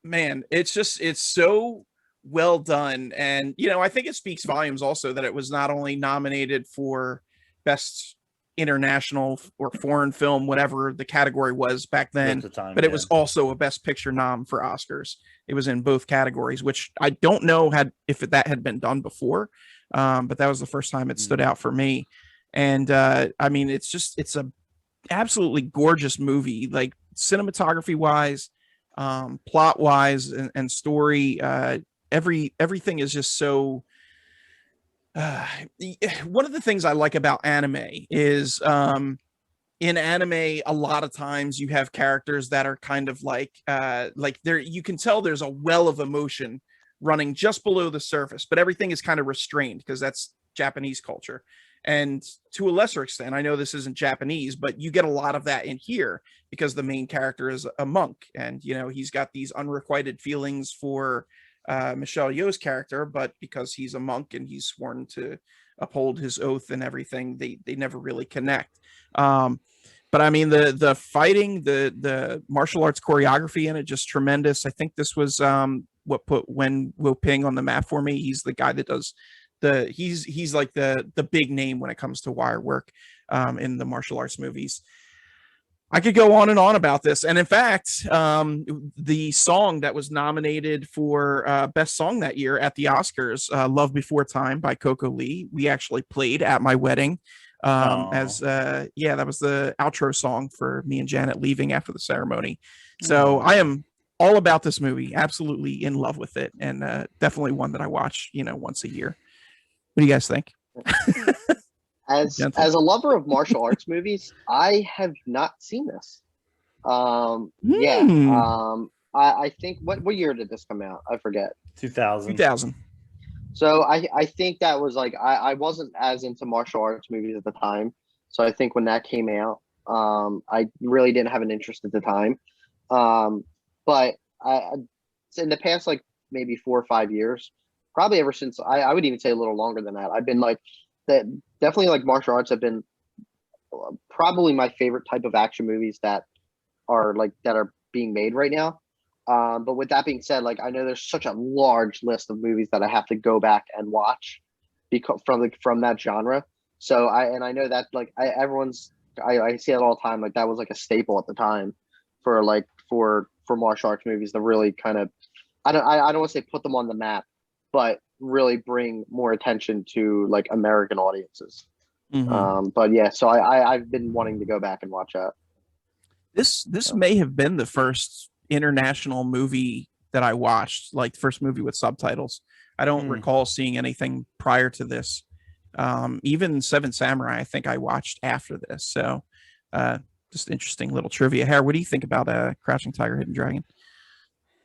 Man, it's so well done, and I think it speaks volumes also that it was not only nominated for best international or foreign film, whatever the category was back then, but it was also a best picture nom for Oscars. It was in both categories, which I don't know if that had been done before, but that was the first time it stood out for me. And I mean, it's a absolutely gorgeous movie, like cinematography wise, plot wise, and story. Everything is just so. One of the things I like about anime is in anime, a lot of times you have characters that are kind of like there, you can tell there's a well of emotion running just below the surface, but everything is kind of restrained because that's Japanese culture. And to a lesser extent, I know this isn't Japanese, but you get a lot of that in here because the main character is a monk, and he's got these unrequited feelings for Michelle Yeoh's character, but because he's a monk and he's sworn to uphold his oath and everything, they never really connect. But I mean, the fighting, the martial arts choreography in it, just tremendous. I think this was what put Wen Wuoping on the map for me. He's the guy that does he's like the big name when it comes to wire work in the martial arts movies. I could go on and on about this. And in fact, the song that was nominated for best song that year at the Oscars, Love Before Time by Coco Lee, we actually played at my wedding that was the outro song for me and Janet leaving after the ceremony. So I am all about this movie, absolutely in love with it, and definitely one that I watch, once a year. What do you guys think? As a lover of martial arts movies, I have not seen this. I think what year did this come out? I forget. 2000. So I think that was like I wasn't as into martial arts movies at the time. So I think when that came out, I really didn't have an interest at the time. But in the past like maybe 4 or 5 years, probably ever since I would even say a little longer than that. I've been like that definitely like martial arts have been probably my favorite type of action movies that are being made right now. But with that being said, like I know there's such a large list of movies that I have to go back and watch because from that genre. So I know that like I see it all the time. Like that was like a staple at the time for martial arts movies to really kind of I don't want to say put them on the map, but really bring more attention to like American audiences. But yeah, so I've been wanting to go back and watch that. This may have been the first international movie that I watched, like first movie with subtitles. I don't recall seeing anything prior to this. Even Seven Samurai, I think I watched after this. So just interesting little trivia. Harry, what do you think about Crouching Tiger, Hidden Dragon?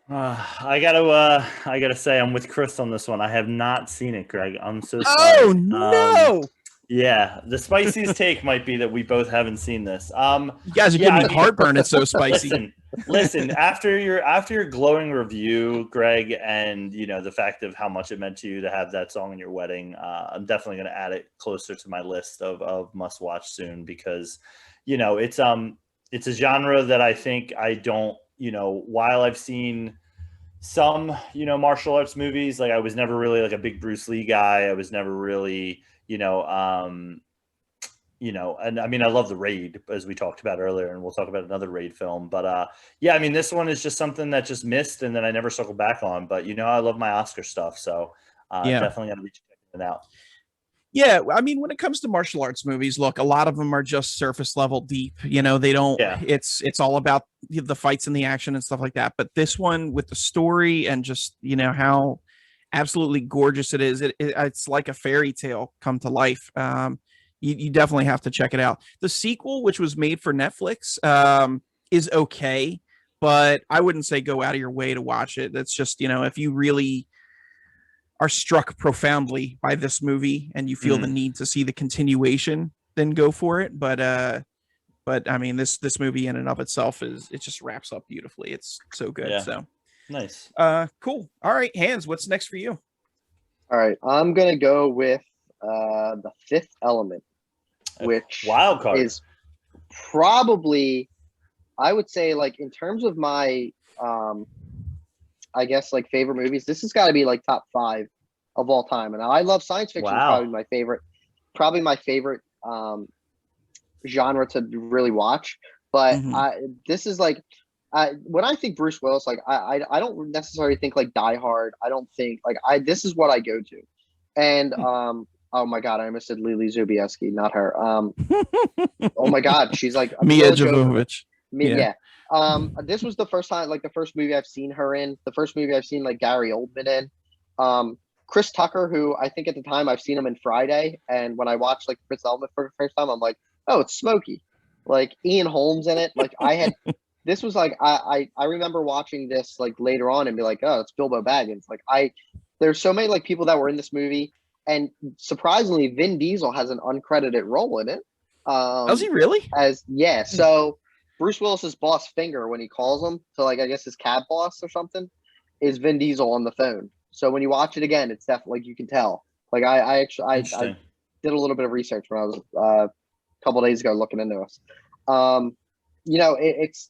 I gotta say I'm with Chris on this one. I have not seen it, Greg. I'm so sorry. Oh no! Yeah, the spiciest take might be that we both haven't seen this. You guys are giving me heartburn. It's so spicy. Listen. After your glowing review, Greg, and the fact of how much it meant to you to have that song in your wedding, I'm definitely going to add it closer to my list of must watch soon because, it's a genre that I think I don't. While I've seen some, martial arts movies, like I was never really like a big Bruce Lee guy. I was never really. And I mean, I love The Raid, as we talked about earlier, and we'll talk about another Raid film. But yeah, I mean, this one is just something that just missed and that I never circled back on. But I love my Oscar stuff, so definitely gonna be checking it out. Yeah, I mean, when it comes to martial arts movies, look, a lot of them are just surface level deep. They don't. Yeah. It's all about the fights and the action and stuff like that. But this one with the story and just how absolutely gorgeous it is. It's like a fairy tale come to life. You definitely have to check it out. The sequel, which was made for Netflix, is okay, but I wouldn't say go out of your way to watch it. That's just, if you really are struck profoundly by this movie and you feel the need to see the continuation, then go for it. But I mean, this movie in and of itself it just wraps up beautifully. It's so good. Yeah. So. Nice. Cool. All right, Hans, what's next for you? All right, I'm gonna go with The Fifth Element, which wild card is probably, I would say, like in terms of my I guess like favorite movies, this has got to be like top 5 of all time. And I love science fiction. Wow. Probably my favorite genre to really watch. But this is like. When I think Bruce Willis, like I don't necessarily think like Die Hard. I don't think like this is what I go to, and oh my god, I almost said Lily Zubieski, not her. Oh my god, she's like Mia Jovovich. Yeah. This was the first time, like the first movie I've seen her in. The first movie I've seen like Gary Oldman in. Chris Tucker, who I think at the time I've seen him in Friday, and when I watched like Chris Elman for the first time, I'm like, oh, it's Smokey. Like Ian Holmes in it. Like I had. This was like I remember watching this like later on and be like, oh, it's Bilbo Baggins. Like there's so many like people that were in this movie, and surprisingly, Vin Diesel has an uncredited role in it. Does he really? So Bruce Willis's boss Finger, when he calls him to like I guess his cab boss or something, is Vin Diesel on the phone. So when you watch it again, it's definitely like you can tell. Like I did a little bit of research when I was a couple of days ago looking into this.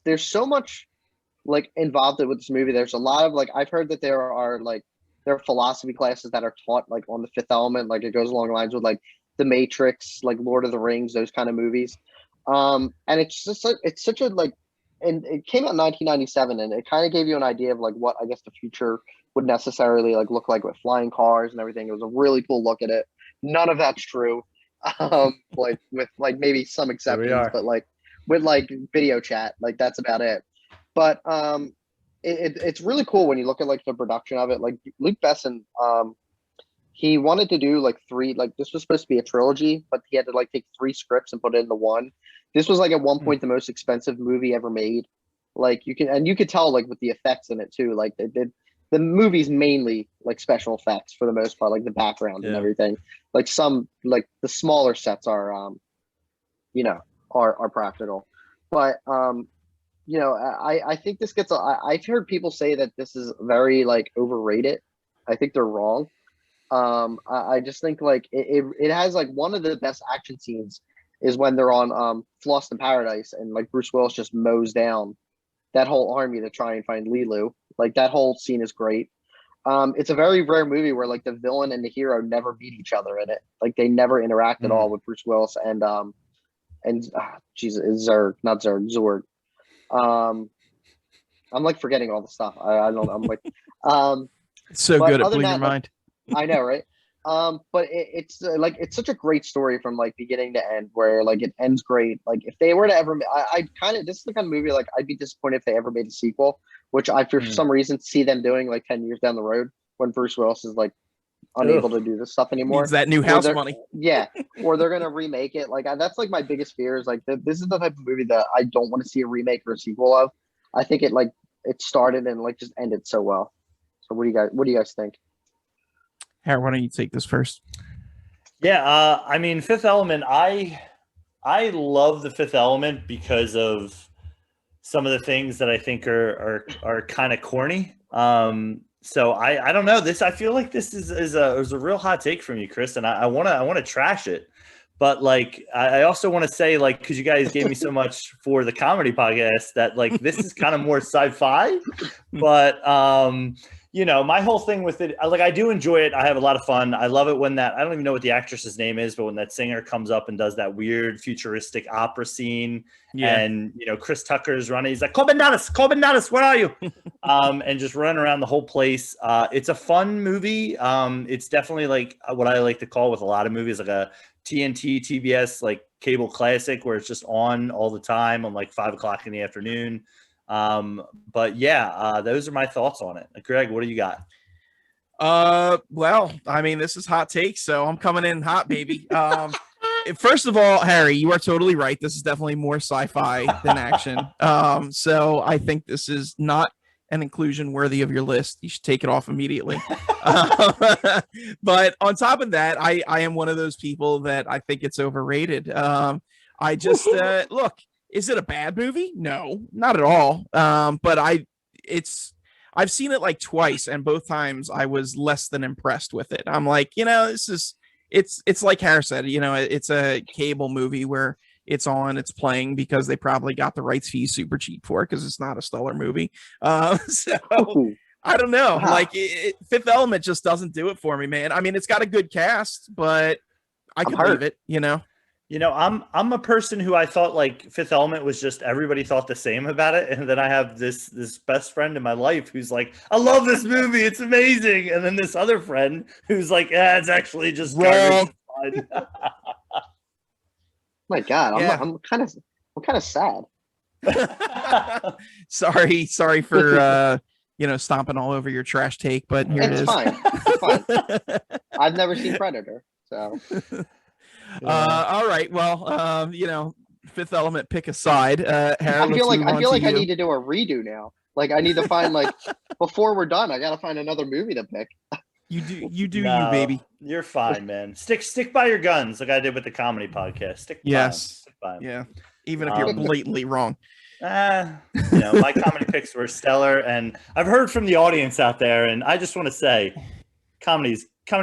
There's so much like involved with this movie. There's a lot of like I've heard that there are philosophy classes that are taught like on The Fifth Element. Like it goes along the lines with like The Matrix, like Lord of the Rings, those kind of movies. And it's just like it's such a like, and it came out in 1997, and it kind of gave you an idea of like what I guess the future would necessarily like look like with flying cars and everything. It was a really cool look at it. None of that's true. Like with like maybe some exceptions, but like. With like video chat, like that's about it. But it's really cool when you look at like the production of it. Like Luc Besson, he wanted to do like 3, like this was supposed to be a trilogy, but he had to like take 3 scripts and put it into one. This was like at one point the most expensive movie ever made. Like you could tell like with the effects in it too. Like they did the movie's mainly like special effects for the most part, like the background and everything. Like some like the smaller sets are are practical. But I think this gets I've heard people say that this is very like overrated. I think they're wrong. I just think like it has like one of the best action scenes is when they're on Lost in Paradise and like Bruce Willis just mows down that whole army to try and find Lilu. Like that whole scene is great. It's a very rare movie where like the villain and the hero never meet each other in it. Like they never interact at all with Bruce Willis and Jesus, Zurg, not Zurg, Zorg. I'm like forgetting all the stuff. I don't. I'm like, it's so good at blowing your mind. I know, right? But it's like it's such a great story from like beginning to end, where like it ends great. Like if they were to ever, I kind of this is the kind of movie like I'd be disappointed if they ever made a sequel, which I for some reason see them doing like 10 years down the road when Bruce Willis is like unable to do this stuff anymore. Needs that new house money. Yeah, or they're gonna remake it. Like that's like my biggest fear is like this is the type of movie that I don't want to see a remake or a sequel of. I think it started and like just ended so well. So what do you guys think? Harry, why don't you take this first? Yeah, I mean, Fifth Element. I love the Fifth Element because of some of the things that I think are kind of corny. So I don't know. I feel like this is a real hot take from you, Chris, and I wanna trash it. But like I also want to say, like, because you guys gave me so much for the comedy podcast, that like this is kind of more sci-fi. But my whole thing with it, like I do enjoy it. I have a lot of fun. I love it when I don't even know what the actress's name is, but when that singer comes up and does that weird futuristic opera scene, and Chris Tucker's running, he's like, Corbin Dallas, where are you? And just running around the whole place. It's a fun movie. It's definitely like what I like to call with a lot of movies, like a TNT, TBS, like cable classic, where it's just on all the time on like 5 o'clock in the afternoon. But yeah, those are my thoughts on it. Greg, what do you got? Well, I mean, this is hot take, so I'm coming in hot, baby. First of all, Harry, you are totally right. This is definitely more sci-fi than action. So I think this is not an inclusion worthy of your list. You should take it off immediately. But on top of that, I am one of those people that I think it's overrated. I just look, is it a bad movie? No, not at all. But I've seen it like twice, and both times I was less than impressed with it. I'm like, it's like Harris said, it's a cable movie where it's playing because they probably got the rights fee super cheap for it because it's not a stellar movie. So I don't know. Wow. Like Fifth Element just doesn't do it for me, man. I mean, it's got a good cast, but I could leave it, I'm a person who I thought like Fifth Element was just everybody thought the same about it, and then I have this best friend in my life who's like, I love this movie, it's amazing, and then this other friend who's like, it's actually just wrong. My God, yeah. I'm kind of sad. Sorry for stomping all over your trash take, but here it is. Fine. It's fine. I've never seen Predator, so. All right. Well, Fifth Element, pick a side. Harry, I feel like I need to do a redo now. Like I need to find before we're done, I gotta find another movie to pick. You baby. You're fine, man. Stick by your guns, like I did with the comedy podcast. Stick by them. Yeah. Even if you're blatantly wrong. My comedy picks were stellar, and I've heard from the audience out there, and I just want to say, comedy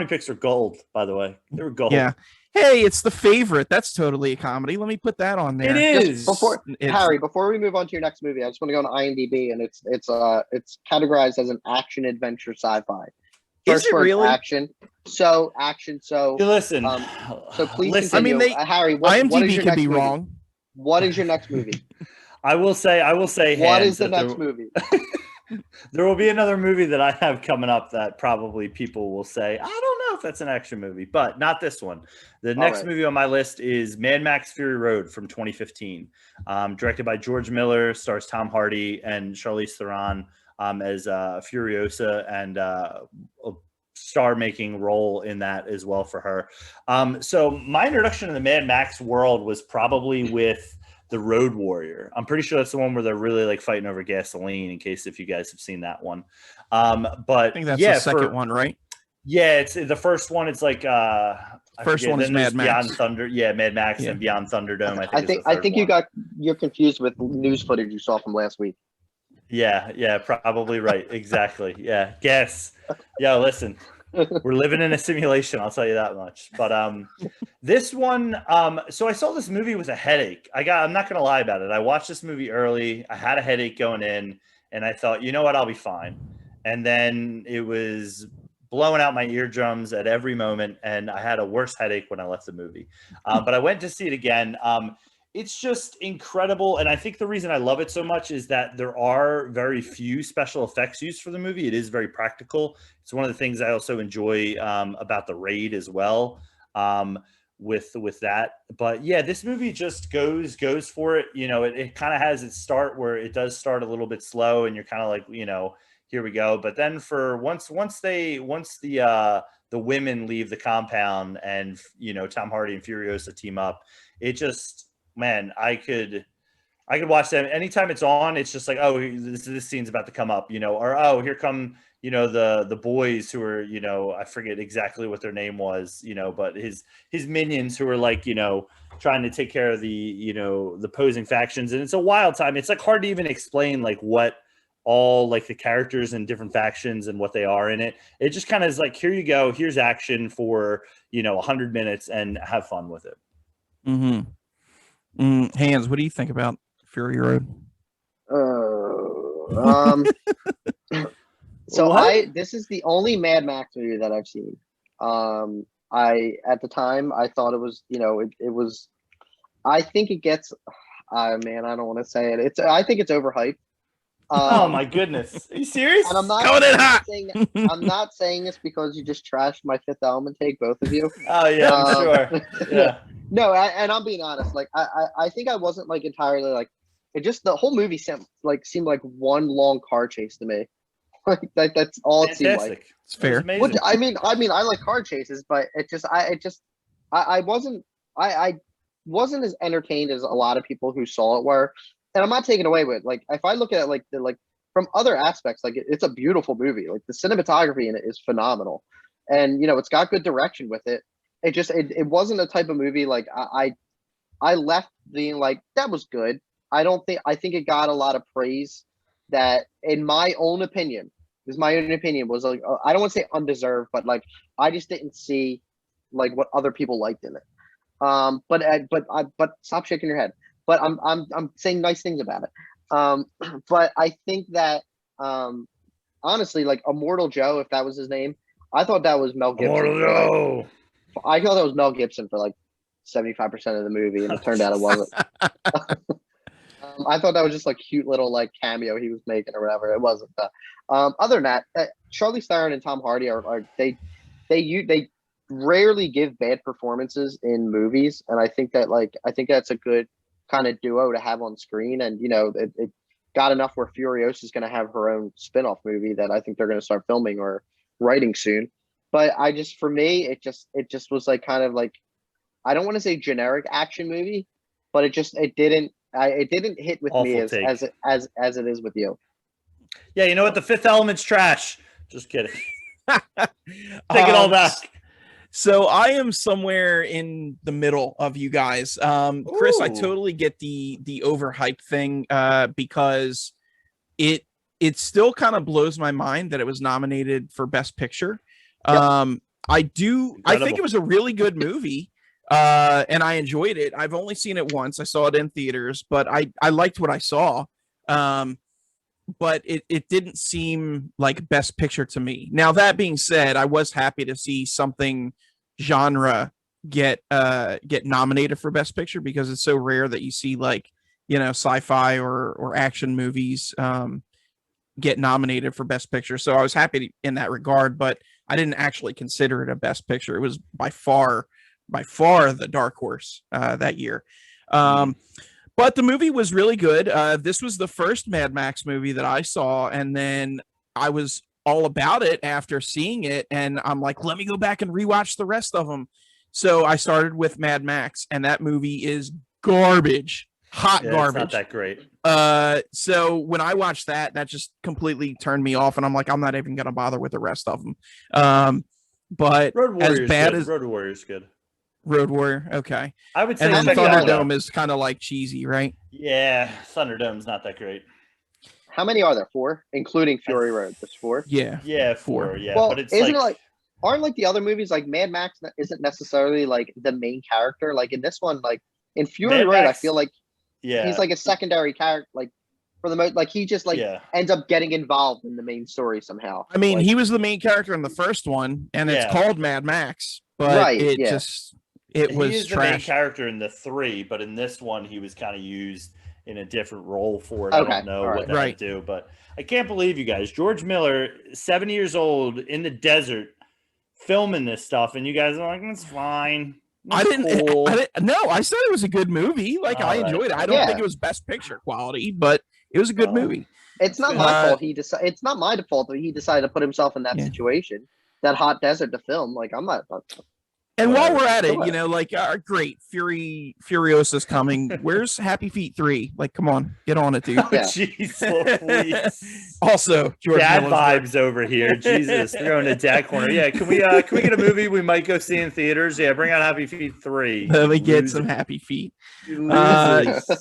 picks are gold. By the way, they were gold. Yeah. Hey, it's The Favorite. That's totally a comedy. Let me put that on there. It is. Harry, before we move on to your next movie, I just want to go on IMDb, and it's categorized as an action adventure sci-fi. Is it really action? So action. So you listen. So please. Listen. Continue. I mean, Harry. IMDb could be wrong. What is your next movie? I will say. What is the next movie? There will be another movie that I have coming up that probably people will say, I don't know if that's an action movie, but not this one. The next movie on my list is Mad Max Fury Road from 2015, directed by George Miller, stars Tom Hardy and Charlize Theron as Furiosa, and a star-making role in that as well for her. So my introduction to the Mad Max world was probably with The Road Warrior. I'm pretty sure that's the one where they're really like fighting over gasoline. In case if you guys have seen that one, but I think that's the second one, right? Yeah, it's the first one. It's like First one is Mad Max. Beyond Thunder. Yeah, Mad Max and Beyond Thunderdome. I think you're confused with news footage you saw from last week. Yeah, probably right. Exactly. Yeah, guess. Yeah, listen, we're living in a simulation. I'll tell you that much. But this one, so I saw this movie with a headache. I'm not gonna lie about it. I watched this movie early. I had a headache going in, and I thought, you know what, I'll be fine. And then it was blowing out my eardrums at every moment, and I had a worse headache when I left the movie. But I went to see it again. It's just incredible, and I think the reason I love it so much is that there are very few special effects used for the movie. It is very practical. It's one of the things I also enjoy about The Raid as well, with that. But yeah, this movie just goes for it. You know, it kind of has its start where it does start a little bit slow, and you're kind of like, you know, here we go. But then once the women leave the compound and, you know, Tom Hardy and Furiosa team up, it just, man, I could watch that anytime it's on. It's just like, oh, this scene's about to come up, you know, or, oh, here come, you know, the boys who are, you know, I forget exactly what their name was, you know, but his minions who are like, you know, trying to take care of the, you know, the opposing factions. And it's a wild time. It's like hard to even explain like what all like the characters and different factions and what they are in it. It just kind of is like, here you go, here's action for, you know, 100 minutes and have fun with it. Hans, what do you think about Fury Road? So this is the only Mad Max movie that I've seen. At the time I thought it was, you know, it was, I think it gets, man, I don't want to say it. I think it's overhyped. Oh my goodness! Are you serious? And I'm not I'm not saying this because you just trashed my Fifth Element take, both of you. Oh yeah, I'm sure. Yeah. No, and I'm being honest. Like I think I wasn't like entirely like it. Just the whole movie seemed like one long car chase to me. Like that's all it seemed like. It's fair. Which, I mean, I like car chases, but I wasn't as entertained as a lot of people who saw it were. And I'm not taking away with like if I look at it like from other aspects, like it's a beautiful movie. Like the cinematography in it is phenomenal, and you know it's got good direction with it. It wasn't a type of movie like I left being like that was good. I think it got a lot of praise that, in my own opinion, was like I don't want to say undeserved, but like I just didn't see like what other people liked in it. But stop shaking your head. But I'm saying nice things about it. But I think that honestly, like Immortal Joe, if that was his name, I thought that was Mel Gibson. Immortal Joe. I thought that was Mel Gibson for like 75% of the movie, and it turned out it wasn't. I thought that was just like cute little like cameo he was making or whatever. It wasn't that. Other than that, Charlize Theron and Tom Hardy are they rarely give bad performances in movies, and I think that's a good kind of duo to have on screen. And you know it got enough where Furiosa is going to have her own spin-off movie that I think they're going to start filming or writing soon. But for me it just was like kind of like, I don't want to say generic action movie, but it didn't hit with me as it is with you. Yeah, you know what, the Fifth Element's trash. Just kidding. Take it all back. So I am somewhere in the middle of you guys. Chris, I totally get the overhyped thing because it still kind of blows my mind that it was nominated for Best Picture. Yep. I think it was a really good movie. And I enjoyed it. I've only seen it once. I saw it in theaters, but I liked what I saw. But it didn't seem like Best Picture to me. Now, that being said, I was happy to see something genre get nominated for Best Picture, because it's so rare that you see like, you know, sci-fi or action movies get nominated for Best Picture. So I was happy in that regard, but I didn't actually consider it a Best Picture. It was by far the dark horse that year. But the movie was really good. This was the first Mad Max movie that I saw, and then I was all about it after seeing it, and I'm like, let me go back and rewatch the rest of them. So I started with Mad Max, and that movie is garbage. hot It's garbage. not that great. So when I watched that just completely turned me off, and I'm like, I'm not even gonna bother with the rest of them. But Road Warrior's as bad good. as Road Warrior's good. Road Warrior, okay. I would say And then check it out, though. Thunderdome is kind of like cheesy, right? Yeah, Thunderdome's not that great. How many are there? 4, including Fury Road. There's 4. Yeah, Yeah, 4. Yeah, Well, but it's isn't like, it like aren't like the other movies like Mad Max isn't necessarily like the main character? Like in this one, like in Fury Mad Road, Max- I feel like yeah, he's like a secondary character. Like for the most, like he just like yeah. ends up getting involved in the main story somehow. I mean, Like, he was the main character in the first one, and it's Yeah. called Mad Max, but Right, it yeah. just it He was is the main trash. character in the 3, but in this one, he was kind of used in a different role for it. I Okay, don't know all what that right. would do, but I can't believe you guys. George Miller, 70 years old, in the desert, filming this stuff, and you guys are like, it's fine. I It's didn't, cool. No, I said it was a good movie. Like I All right. enjoyed it. I don't Yeah. think it was best picture quality, but it was a good movie. it's not good. my fault. It's not my fault that he decided to put himself in that Yeah. situation, that hot desert to film. Like I'm not. And while we're at Go it, ahead. you know, like great, Furiosa's coming. Where's Happy Feet 3? Like, come on, get on it, dude. Oh, Yeah. jeez, Lord, please. Also, George Dad Miller's work. vibes over here. Jesus, we're going to dad corner. Yeah, can we get a movie we might go see in theaters? Yeah, bring out Happy Feet 3. Let me get Losers. some Happy Feet. You Uh, losers.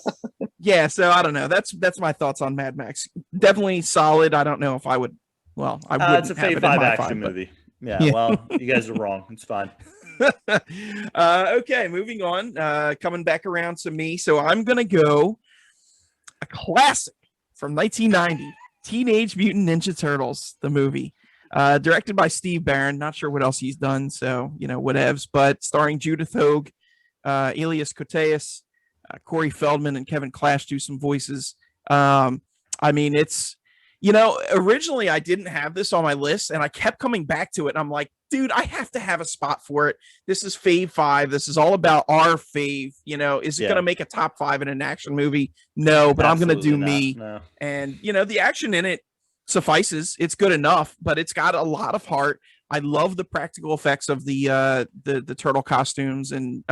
Yeah, so I don't know. That's my thoughts on Mad Max. Definitely solid. I don't know if I would. Well, I wouldn't It's a have Fave it in 5 my action 5, but- movie. Yeah, Yeah. well, you guys are wrong. It's fine. Okay, moving on. Coming back around to me. So I'm gonna go a classic from 1990, Teenage Mutant Ninja Turtles, the movie. Directed by Steve Barron. Not sure what else he's done, so you know, whatevs. But starring Judith Hogue, Elias Koteas, Corey Feldman, and Kevin Clash do some voices. I mean, it's, you know, originally I didn't have this on my list, and I kept coming back to it. And I'm like, dude, I have to have a spot for it. This is Fave 5. This is all about our fave. You know, is it going to make a top 5 in an action movie? No, but I'm going to do me. No. And, you know, the action in it suffices. It's good enough, but it's got a lot of heart. I love the practical effects of the turtle costumes and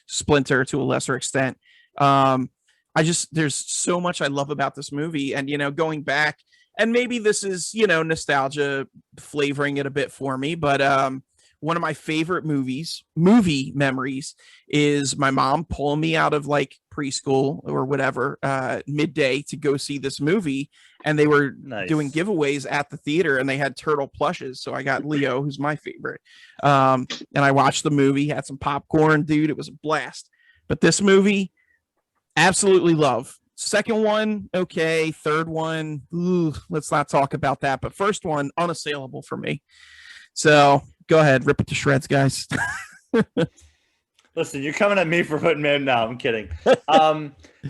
Splinter to a lesser extent. There's so much I love about this movie, and, you know, going back, and maybe this is, you know, nostalgia flavoring it a bit for me, but one of my favorite movie memories is my mom pulling me out of like preschool or whatever, midday to go see this movie. And they were doing giveaways at the theater, and they had turtle plushes. So I got Leo, who's my favorite. And I watched the movie, had some popcorn, dude. It was a blast. But this movie, absolutely love. Second one, okay. Third one, let's not talk about that. But first one, unassailable for me. So go ahead, rip it to shreds, guys. Listen, you're coming at me for putting man. No, I'm kidding.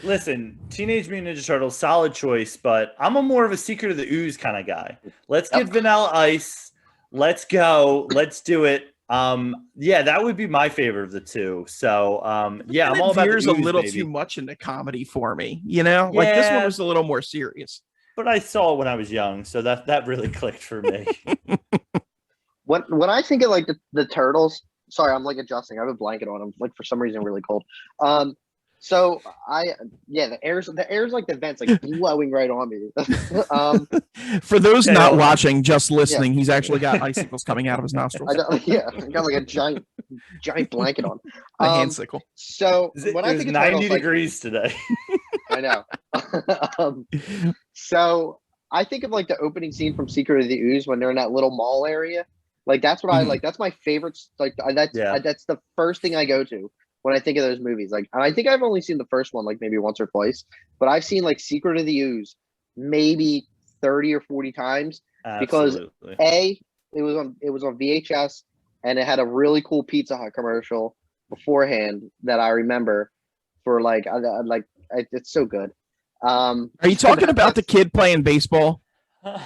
Listen, Teenage Mutant Ninja Turtles, solid choice, but I'm more of a Secret of the Ooze kind of guy. Let's get Vanilla Ice. Let's go. Let's do it. Yeah, that would be my favorite of the two. So, yeah, I'm all about the Ooze, a little baby. too much into comedy for me, you know? Like this one was a little more serious. But I saw it when I was young, so that really clicked for me. When I think of like the turtles, sorry, I'm like adjusting. I have a blanket on. I'm like for some reason really cold. So the air's like the vents like blowing right on me. For those not hold on. watching, just listening, he's actually got icicles coming out of his nostrils. I got like a giant blanket on. A handsicle. So It when I was think of 90 turtles, like, degrees today. I know. So I think of like the opening scene from Secret of the Ooze when they're in that little mall area. Like that's what I like. That's my favorite. Like that's the first thing I go to when I think of those movies. Like, and I think I've only seen the first one like maybe once or twice, but I've seen like Secret of the Ooze maybe 30 or 40 times because Absolutely. it was on VHS and it had a really cool Pizza Hut commercial beforehand that I remember for it's so good. Are you talking about the kid playing baseball?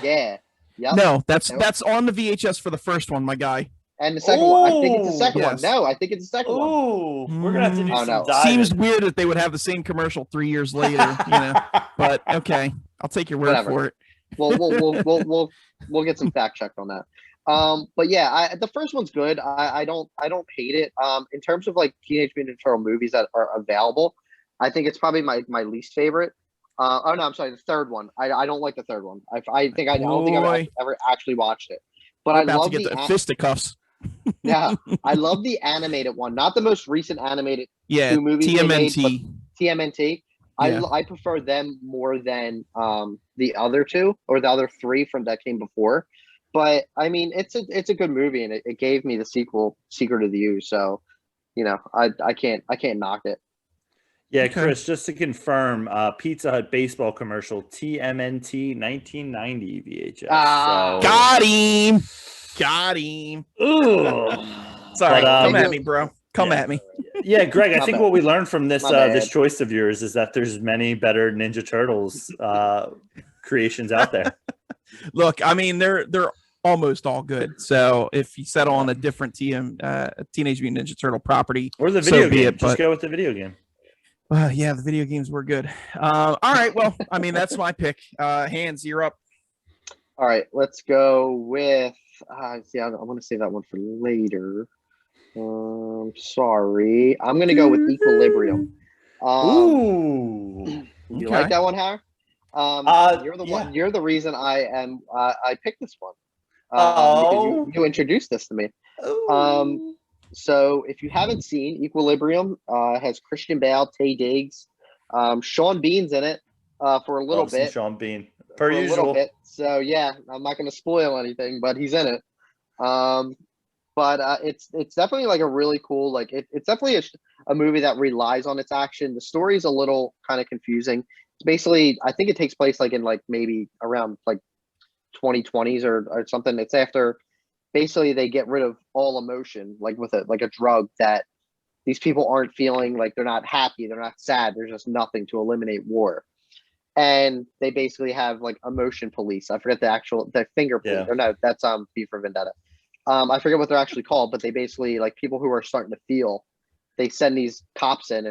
Yeah. Yep. No, that's on the VHS for the first one, my guy. And the second one, I think it's the second yes. one. No, I think it's the second one. Oh, we're gonna have to do some diving. Seems weird that they would have the same commercial 3 years later, you know. But okay, I'll take your word for it. Well, we'll get some fact checked on that. But yeah, the first one's good. I don't hate it. In terms of like Teenage Mutant Ninja Turtle movies that are available, I think it's probably my least favorite. Oh no, I'm sorry, the third one. I don't like the third one. I think I don't think I've Boy. ever actually watched it. But We're I about to love get the the fisticuffs. yeah, I love the animated one, not the most recent animated Yeah, two movies they made, but TMNT. TMNT. Yeah. I prefer them more than the other two or the other three from that came before. But I mean, it's a good movie, and it gave me the sequel, Secret of the Ooze. So I can't knock it. Yeah, Okay. Chris, just to confirm, Pizza Hut baseball commercial, TMNT 1990 VHS. Ah. Got him. Got him. Sorry, come at me, bro. Come at me. Yeah, Greg, I My think bad. what we learned from this My bad. this choice of yours is that there's many better Ninja Turtles creations out there. Look, I mean, they're almost all good. So if you settle on a different Teenage Mutant Ninja Turtle property, Or the video so be game. it, Just but go with the video game. yeah, the video games were good. All right, well, I mean, that's my pick. Hands, you're up. All right, let's go with. See, I want to save that one for later. Sorry, I'm gonna go with Equilibrium. Ooh. You Okay. like that one, Har? You're the one. You're the reason I picked this one. Because you introduced this to me. So if you haven't seen Equilibrium, has Christian Bale, Taye Diggs, Sean Bean's in it for a little Love some bit. Sean Bean. For Per a usual. little bit. So yeah, I'm not going to spoil anything, but he's in it. But it's definitely like a really cool, like it's definitely a movie that relies on its action. The story's a little kind of confusing. It's basically, I think it takes place like in like maybe around like 2020s or something. It's after basically they get rid of all emotion, like with a drug that these people aren't feeling, like they're not happy, they're not sad, there's just nothing to eliminate war. And they basically have like emotion police. I forget the finger police. Yeah. Or no, that's B for Vendetta. I forget what they're actually called, but they basically like people who are starting to feel. They send these cops in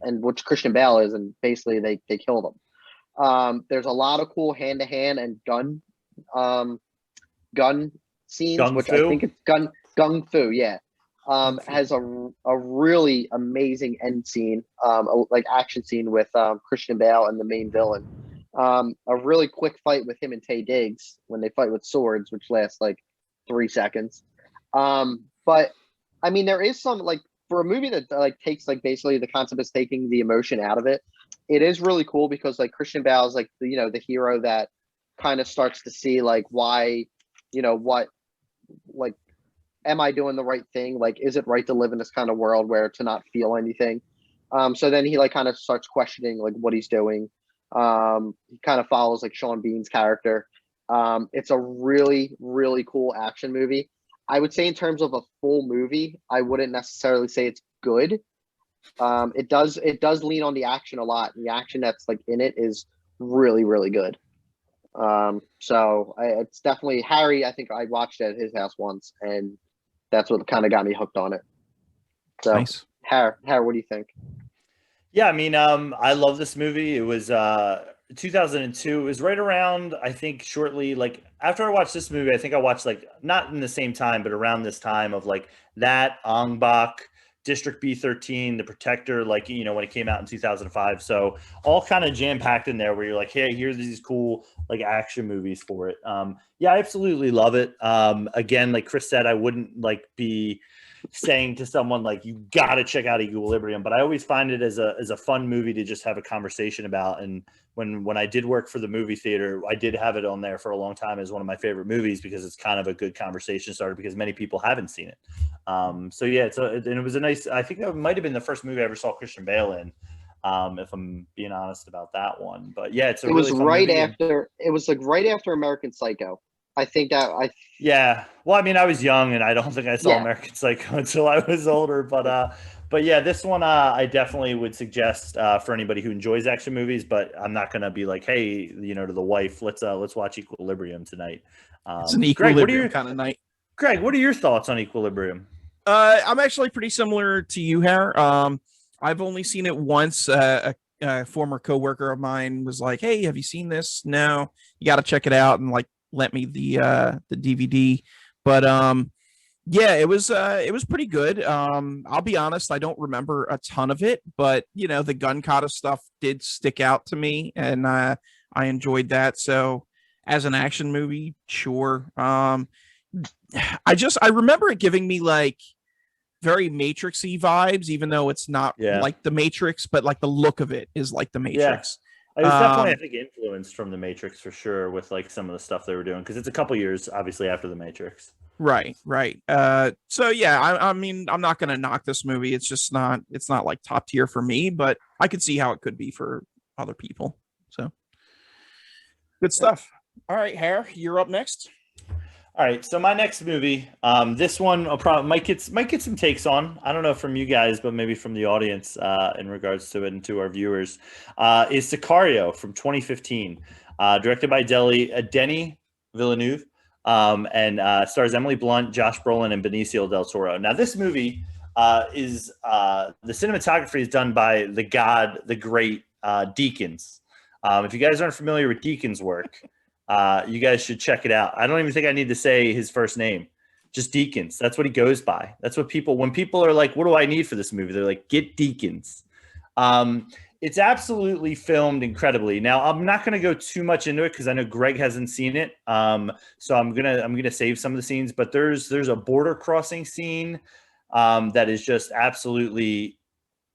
and which Christian Bale is, and basically they kill them. There's a lot of cool hand to hand and gun scenes, Gung which Fu? I think it's gung fu. Yeah, has a really amazing end scene, like action scene with Christian Bale and the main villain. A really quick fight with him and Taye Diggs when they fight with swords, which lasts like 3 seconds. But I mean, there is some like for a movie that like takes like basically the concept is taking the emotion out of it. It is really cool because like Christian Bale is like the hero that kind of starts to see like why what like am I doing the right thing? Like, is it right to live in this kind of world where to not feel anything? So then he like kind of starts questioning like what he's doing. He kind of follows like Sean Bean's character. It's a really, really cool action movie. I would say in terms of a full movie, I wouldn't necessarily say it's good. It does lean on the action a lot. And the action that's like in it is really, really good. So it's definitely Harry. I think I watched it at his house once, and that's what kind of got me hooked on it. So, Nice. Harry, what do you think? Yeah, I mean, I love this movie. It was 2002. It was right around, I think, shortly like after I watched this movie. I think I watched like not in the same time, but around this time of like that Ong Bak, District B13, The Protector, like when it came out in 2005. So all kind of jam packed in there, where you're like, hey, here's these cool like action movies for it. Yeah, I absolutely love it. Again, like Chris said, I wouldn't like be saying to someone like you got to check out Equilibrium, but I always find it as a fun movie to just have a conversation about. And when I did work for the movie theater, I did have it on there for a long time as one of my favorite movies because it's kind of a good conversation starter because many people haven't seen it. So yeah, and it was a nice. I think that might have been the first movie I ever saw Christian Bale in. If I'm being honest about that one, but yeah, it was right after. It was like right after American Psycho. I think that Yeah. Well, I mean, I was young, and I don't think I saw American Psycho until I was older. But yeah, this one I definitely would suggest for anybody who enjoys action movies. But I'm not gonna be like, hey, to the wife, let's watch Equilibrium tonight. It's an Equilibrium kind of night. Greg, what are your thoughts on Equilibrium? I'm actually pretty similar to you, Har. I've only seen it once. A former coworker of mine was like, "Hey, have you seen this? No, you got to check it out," and like lent me the DVD. But Yeah, it was pretty good. I'll be honest, I don't remember a ton of it, but you know, the gun kata stuff did stick out to me, and I enjoyed that. So as an action movie, sure. I remember it giving me like very Matrixy vibes, even though it's not Yeah. like the Matrix, but like the look of it is like the Yeah. Matrix. It was definitely, I Um, think, influenced from the Matrix for sure, with like some of the stuff they were doing, because it's a couple years obviously after the Matrix. right, right. So yeah, I mean, I'm not gonna knock this movie. It's just not, it's not like top tier for me, but I could see how it could be for other people. So good stuff. All right, Hare, you're up next. All right, so my next movie, this one I'll probably might get some takes on. I don't know from you guys, but maybe from the audience in regards to it and to our viewers, is Sicario from 2015, directed by Denny Villeneuve, and stars Emily Blunt, Josh Brolin, and Benicio del Toro. Now, this movie is the cinematography is done by the great Deakins. If you guys aren't familiar with Deakins' work, you guys should check it out. I don't even think I need to say his first name. Just Deakins. That's what he goes by. That's what when people are like, what do I need for this movie? They're like, get Deakins. It's absolutely filmed incredibly. Now, I'm not going to go too much into it because I know Greg hasn't seen it. So I'm gonna save some of the scenes. But there's a border crossing scene that is just absolutely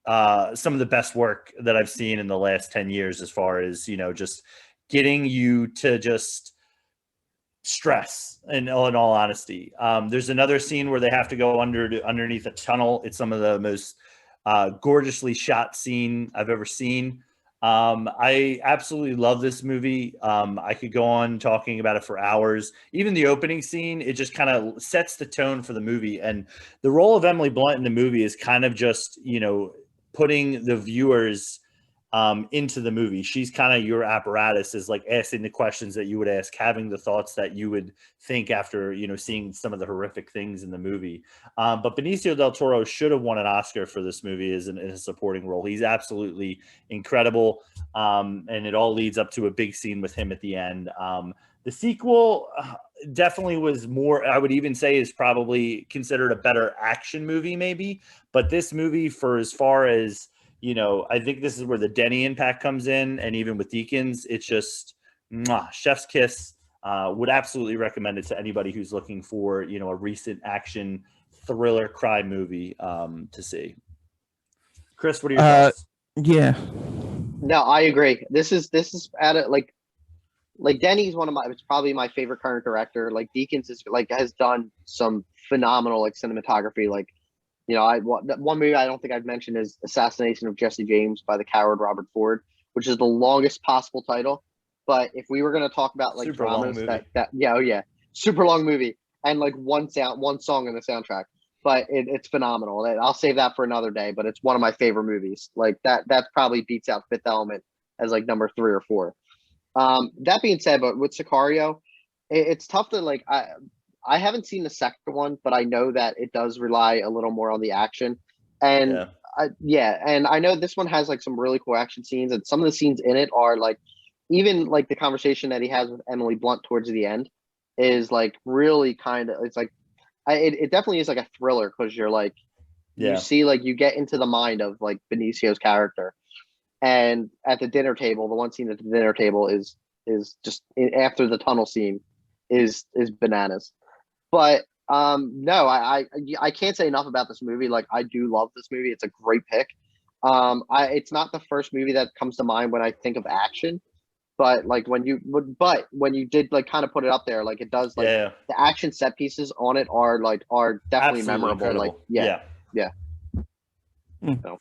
some of the best work that I've seen in the last 10 years, as far as, just getting you to just stress, in all honesty. There's another scene where they have to go underneath a tunnel. It's some of the most gorgeously shot scene I've ever seen. I absolutely love this movie. I could go on talking about it for hours. Even the opening scene, it just kind of sets the tone for the movie. And the role of Emily Blunt in the movie is kind of just, putting the viewers into the movie. She's kind of your apparatus, is like asking the questions that you would ask, having the thoughts that you would think after, seeing some of the horrific things in the movie. But Benicio del Toro should have won an Oscar for this movie in a supporting role. He's absolutely incredible. And it all leads up to a big scene with him at the end. The sequel definitely was more, I would even say, is probably considered a better action movie, maybe. But this movie, for as far as, I think this is where the Denny impact comes in. And even with Deakins, it's just chef's kiss. Would absolutely recommend it to anybody who's looking for, a recent action thriller crime movie to see. Chris, what are your thoughts? Yeah. No, I agree. This is at it like Denny's it's probably my favorite current director. Like Deakins is like has done some phenomenal like cinematography. Like, one movie I don't think I've mentioned is Assassination of Jesse James by the coward Robert Ford, which is the longest possible title. But if we were going to talk about like Super long dramas movie. super long movie, and like one song in the soundtrack, but it's phenomenal. I'll save that for another day. But it's one of my favorite movies. Like that probably beats out Fifth Element as like number 3 or 4. That being said, but with Sicario, it's tough to like. I haven't seen the second one, but I know that it does rely a little more on the action, and and I know this one has like some really cool action scenes, and some of the scenes in it are like, even like the conversation that he has with Emily Blunt towards the end is like really kind of, it's like, it definitely is like a thriller, because you're like, you see, like you get into the mind of like Benicio's character. And at the dinner table, the one scene at the dinner table is just after the tunnel scene is bananas. But no, I can't say enough about this movie. Like, I do love this movie. It's a great pick. It's not the first movie that comes to mind when I think of action, but like when you did like kind of put it up there, like it does, like the action set pieces on it are definitely absolutely memorable. incredible. Like yeah. So,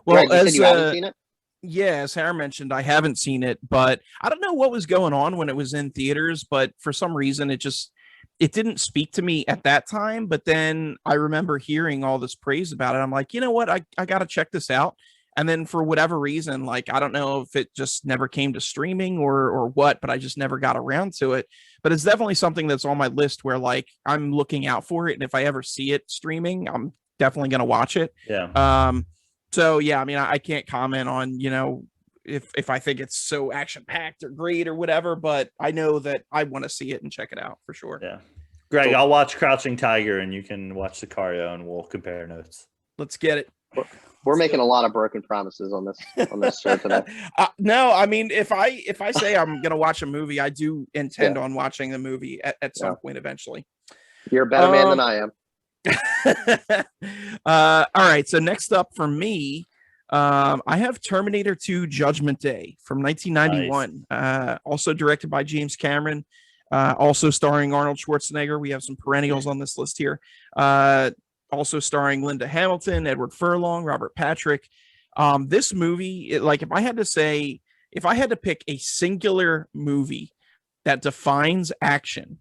Well, Greg, you said you haven't seen it? Yeah, as Sarah mentioned, I haven't seen it, but I don't know what was going on when it was in theaters, but for some reason it didn't speak to me at that time. But then I remember hearing all this praise about it. I'm like, you know what? I got to check this out. And then for whatever reason, like, I don't know if it just never came to streaming or what, but I just never got around to it. But it's definitely something that's on my list where like I'm looking out for it. And if I ever see it streaming, I'm definitely going to watch it. Yeah. So yeah, I mean, I can't comment on, if I think it's so action packed or great or whatever, but I know that I want to see it and check it out for sure. Yeah. Greg, So- I'll watch Crouching Tiger, and you can watch Sicario, and we'll compare notes. Let's get it. We're making a lot of broken promises on this show today. No, I mean, if I say I'm gonna watch a movie, I do intend Yeah. on watching the movie at some Yeah. point eventually. You're a better man than I am. All right. So next up for me, I have Terminator 2 Judgment Day from 1991, also directed by James Cameron, also starring Arnold Schwarzenegger. We have some perennials on this list here. Also starring Linda Hamilton, Edward Furlong, Robert Patrick. This movie, if I had to pick a singular movie that defines action,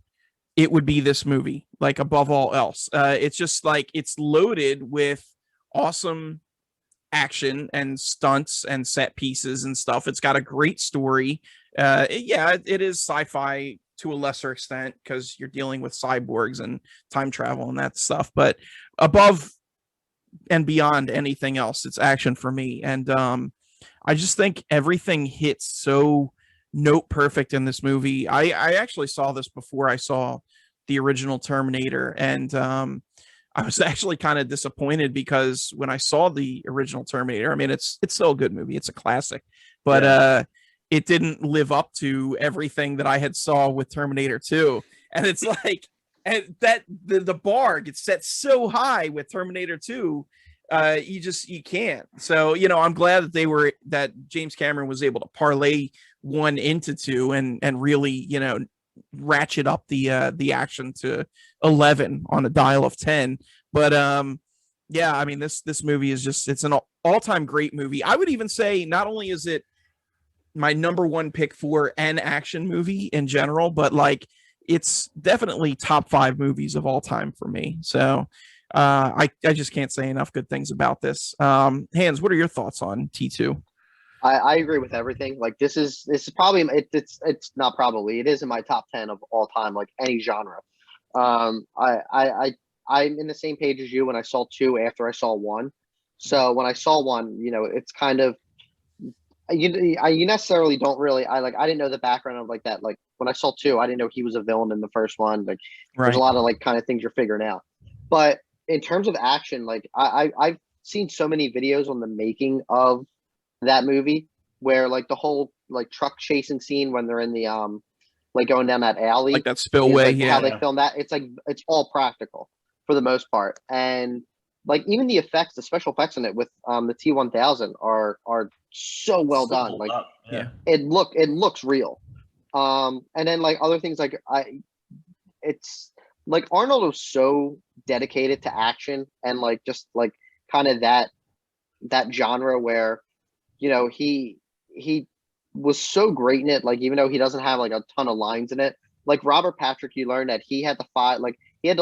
it would be this movie, like above all else. It's just like it's loaded with awesome action and stunts and set pieces and stuff. It's got a great story. It is sci-fi to a lesser extent because you're dealing with cyborgs and time travel and that stuff. But above and beyond anything else, it's action for me. And I just think everything hits so note perfect in this movie. I actually saw this before I saw the original Terminator, and I was actually kind of disappointed because when I saw the original Terminator, I mean, it's still a good movie, it's a classic, but it didn't live up to everything that I had saw with Terminator 2, and it's like, and that the bar gets set so high with Terminator 2. You can't. So, I'm glad that James Cameron was able to parlay one into two and really, ratchet up the action to 11 on a dial of 10. But yeah, I mean, this movie is it's an all-time great movie. I would even say not only is it my number one pick for an action movie in general, but like it's definitely top 5 movies of all time for me. So I just can't say enough good things about this. Hans, what are your thoughts on T2? I agree with everything. Like this is probably it's not probably, it is in my top 10 of all time, like any genre. I'm in the same page as you when I saw 2 after I saw 1. So when I saw 1, it's kind of you necessarily don't really I didn't know the background of like that. Like when I saw 2, I didn't know he was a villain in the first one. Like there's a lot of like kind of things you're figuring out. But in terms of action, like I've seen so many videos on the making of that movie where like the whole like truck chasing scene when they're in the like going down that alley, like that spillway, like how they film that, it's like it's all practical for the most part. And like even the effects, the special effects in it with the T-1000 are so well done. Like it looks real. And then like other things like it's like Arnold was so dedicated to action and like just like kind of that genre where he was so great in it. Like even though he doesn't have like a ton of lines in it, like Robert Patrick, you learn that he had to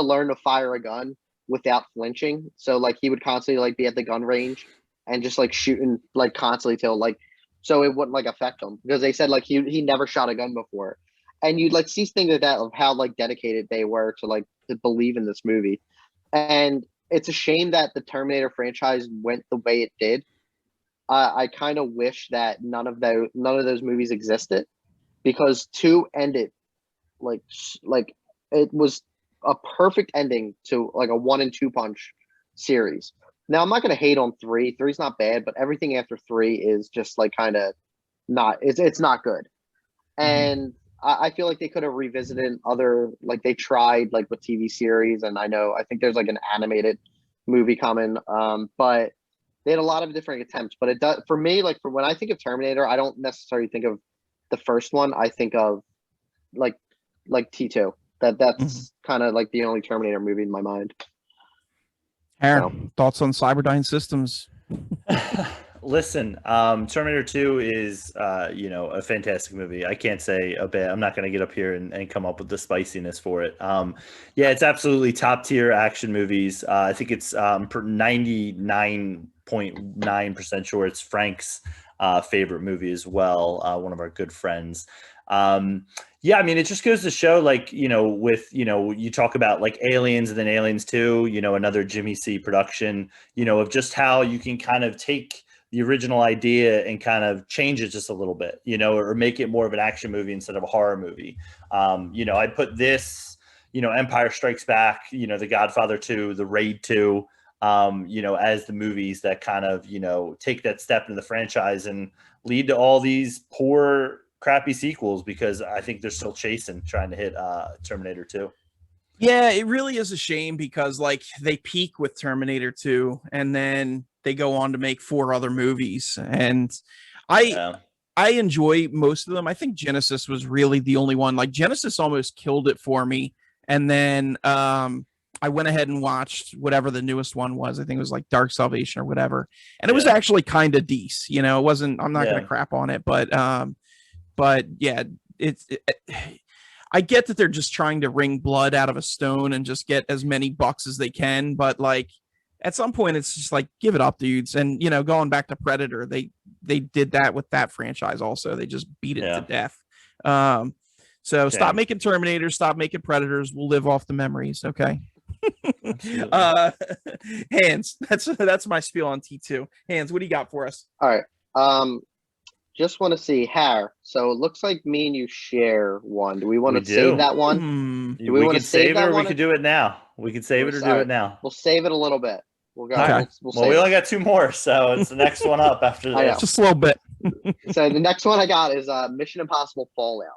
learn to fire a gun without flinching. So like he would constantly like be at the gun range and just like shooting like constantly till like so it wouldn't like affect him, because they said like he never shot a gun before. And you'd like see things like that of how like dedicated they were to believe in this movie. And it's a shame that the Terminator franchise went the way it did. I kind of wish that none of those movies existed, because 2 ended like it was a perfect ending to like a 1 and 2 punch series. Now I'm not going to hate on 3. 3's not bad, but everything after 3 is just like kind of not. It's not good. And I feel like they could have revisited other, like they tried like with TV series, and I think there's like an animated movie coming, but they had a lot of different attempts. But it does, for me, like for when I think of Terminator, I don't necessarily think of the first one. I think of like T2. That's kind of like the only Terminator movie in my mind. Aaron, thoughts on Cyberdyne Systems? Listen, Terminator 2 is, a fantastic movie. I can't say a bit. I'm not going to get up here and come up with the spiciness for it. It's absolutely top tier action movies. I think it's 99.9% sure it's Frank's favorite movie as well. One of our good friends. I mean, it just goes to show, like, you talk about like Aliens and then Aliens 2, another Jimmy C production, of just how you can kind of take the original idea and kind of change it just a little bit, or make it more of an action movie instead of a horror movie. I put this, Empire Strikes Back, The Godfather 2, The Raid 2, as the movies that kind of, take that step into the franchise and lead to all these poor, crappy sequels, because I think they're still trying to hit Terminator 2. Yeah, it really is a shame because like they peak with Terminator 2 and then they go on to make 4 other movies. And I enjoy most of them. I think Genesis was really the only one. Like Genesis almost killed it for me. And then I went ahead and watched whatever the newest one was. I think it was like Dark Salvation or whatever. And it was actually kind of decent. It wasn't, I'm not going to crap on it, but yeah, I get that they're just trying to wring blood out of a stone and just get as many bucks as they can, but like at some point it's just like, give it up, dudes. And going back to Predator, they did that with that franchise also. They just beat it to death. So stop making Terminators, stop making Predators. We'll live off the memories. Okay. Hans, that's my spiel on T2. Hans, what do you got for us? All right. Just want to see Har. So it looks like me and you share one. Do we want to save that one? Do we want to save it, or we could do it now? We could save it or do it now. We'll save it a little bit. We'll go. Okay. We'll we only got 2 more, so it's the next one up after this. Just a little bit. So the next one I got is Mission Impossible Fallout.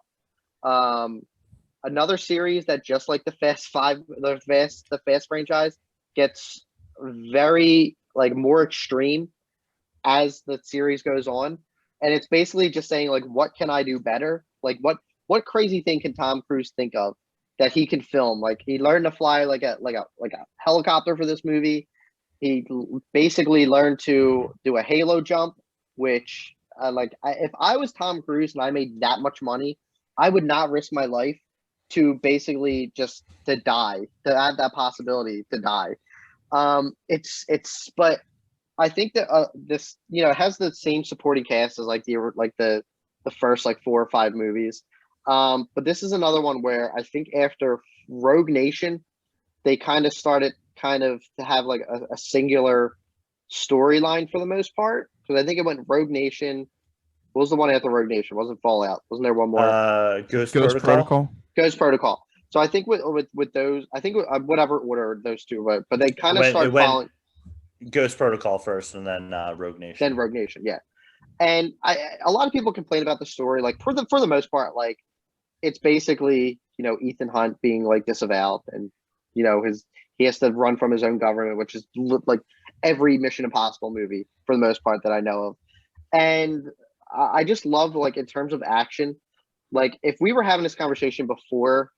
Another series that, just like the Fast franchise, gets very like more extreme as the series goes on. And it's basically just saying, like, what can I do better? Like, what crazy thing can Tom Cruise think of that he can film? Like, he learned to fly like a helicopter for this movie. He basically learned to do a halo jump, which, if I was Tom Cruise and I made that much money, I would not risk my life to basically just to die, to have that possibility to die. But I think that this, it has the same supporting cast as like the first 4 or 5 movies. But this is another one where I think after Rogue Nation, they kind of started to have like a singular storyline for the most part. Because I think it went Rogue Nation. What was the one after Rogue Nation? Wasn't Fallout? Wasn't there one more? Ghost Protocol. Ghost Protocol. So I think with those, I think whatever order those two were, but they kind of started following. Ghost Protocol first, and then Rogue Nation. Then Rogue Nation, yeah. And a lot of people complain about the story. Like for the most part, like it's basically Ethan Hunt being like disavowed, and he has to run from his own government, which is like every Mission Impossible movie for the most part that I know of. And I just love, like, in terms of action, like if we were having this conversation before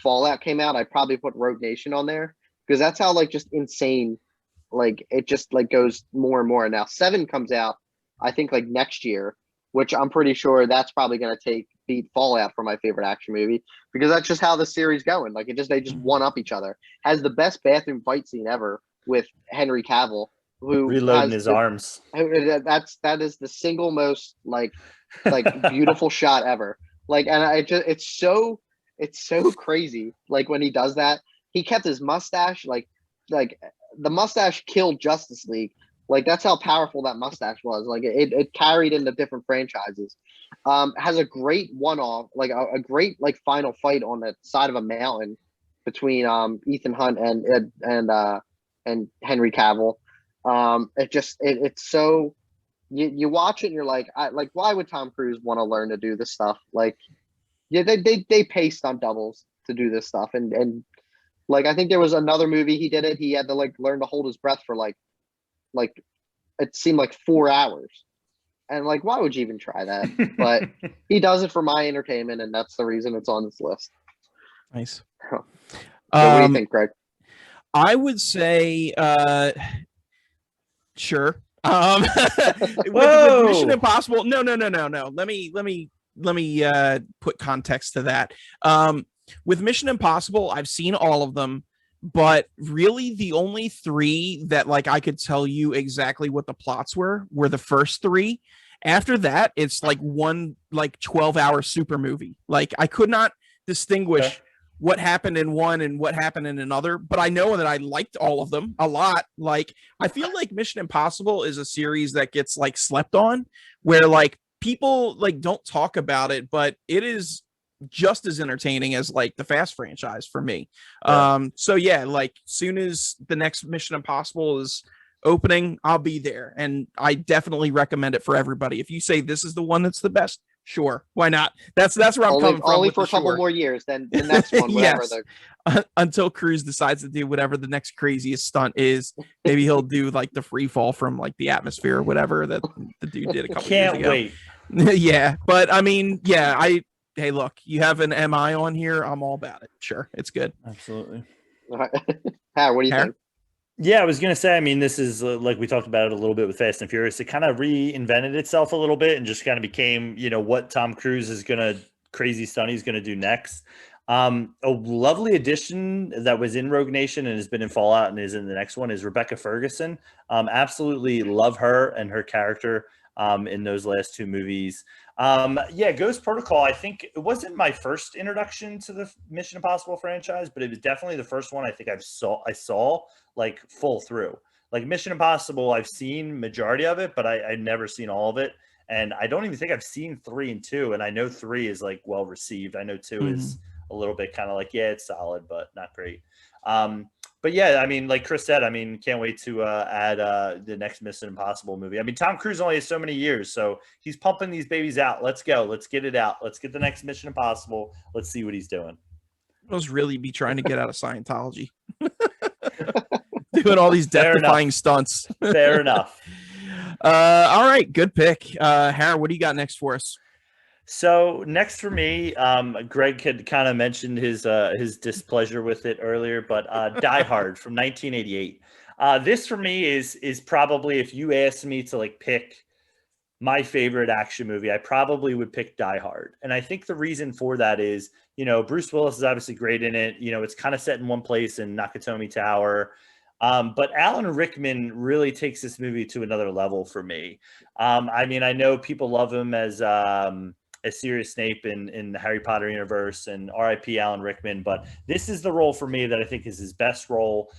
Fallout came out, I'd probably put Rogue Nation on there because that's how like just insane. Like it just like goes more and more. Now 7 comes out, I think like next year, which I'm pretty sure that's probably going to beat Fallout for my favorite action movie because that's just how the series going. Like they just one up each other. Has the best bathroom fight scene ever with Henry Cavill, who reloading his arms. That is the single most like beautiful shot ever. Like, and it's so crazy. Like when he does that, he kept his mustache like the mustache killed Justice League. Like that's how powerful that mustache was. Like it carried into different franchises. Has a great one-off, like a great like final fight on the side of a mountain between Ethan Hunt and Henry Cavill. It's so you watch it and you're like, why would Tom Cruise want to learn to do this stuff? Like, yeah, they pay stunt doubles to do this stuff, and like I think there was another movie he did it. He had to like learn to hold his breath for like it seemed like 4 hours, and like why would you even try that? But he does it for my entertainment, and that's the reason it's on this list. Nice. So what do you think, Greg? I would say, sure. With Mission Impossible. No. Let me put context to that. With Mission Impossible, I've seen all of them, but really the only 3 that like I could tell you exactly what the plots were the first 3. After that, it's like one like 12-hour super movie. Like I could not distinguish what happened in one and what happened in another, but I know that I liked all of them a lot. Like I feel like Mission Impossible is a series that gets like slept on, where like people like don't talk about it, but it is just as entertaining as like the Fast franchise for me. Yeah. So yeah, like soon as the next Mission Impossible is opening, I'll be there, and I definitely recommend it for everybody. If you say this is the one that's the best, sure, why not? That's where I'm coming from. Only with for the a couple sure. more years, then the next one, whatever. Yes. Until Cruise decides to do whatever the next craziest stunt is. Maybe he'll do like the free fall from like the atmosphere or whatever that the dude did a couple years ago. Wait. Yeah, but I mean, yeah, hey, look, you have an MI on here. I'm all about it. Sure, it's good. Absolutely. Harry, what do you think? Yeah, I was going to say, I mean, this is like we talked about it a little bit with Fast and Furious. It kind of reinvented itself a little bit and just kind of became, what Tom Cruise is going to crazy stunt he's going to do next. A lovely addition that was in Rogue Nation and has been in Fallout and is in the next one is Rebecca Ferguson. Absolutely love her and her character in those last two movies. Ghost Protocol, I think it wasn't my first introduction to the Mission Impossible franchise, but it was definitely the first one I think I saw like full through. Like Mission Impossible, I've seen majority of it, but I've never seen all of it. And I don't even think I've seen 3 and 2. And I know 3 is like well received. I know 2 is a little bit kind of like, yeah, it's solid, but not great. But yeah, I mean, like Chris said, I mean, can't wait to add the next Mission Impossible movie. I mean, Tom Cruise only has so many years, so he's pumping these babies out. Let's go. Let's get it out. Let's get the next Mission Impossible. Let's see what he's doing. Must really be trying to get out of Scientology. Doing all these death-defying stunts. Fair enough. All right, good pick. Harry, what do you got next for us? So next for me, Greg had kind of mentioned his displeasure with it earlier, but Die Hard from 1988. This for me is probably, if you asked me to like pick my favorite action movie, I probably would pick Die Hard. And I think the reason for that is, Bruce Willis is obviously great in it. It's kind of set in one place in Nakatomi Tower. But Alan Rickman really takes this movie to another level for me. I mean, I know people love him as Sirius Snape in the Harry Potter universe, and R.I.P. Alan Rickman. But this is the role for me that I think is his best role.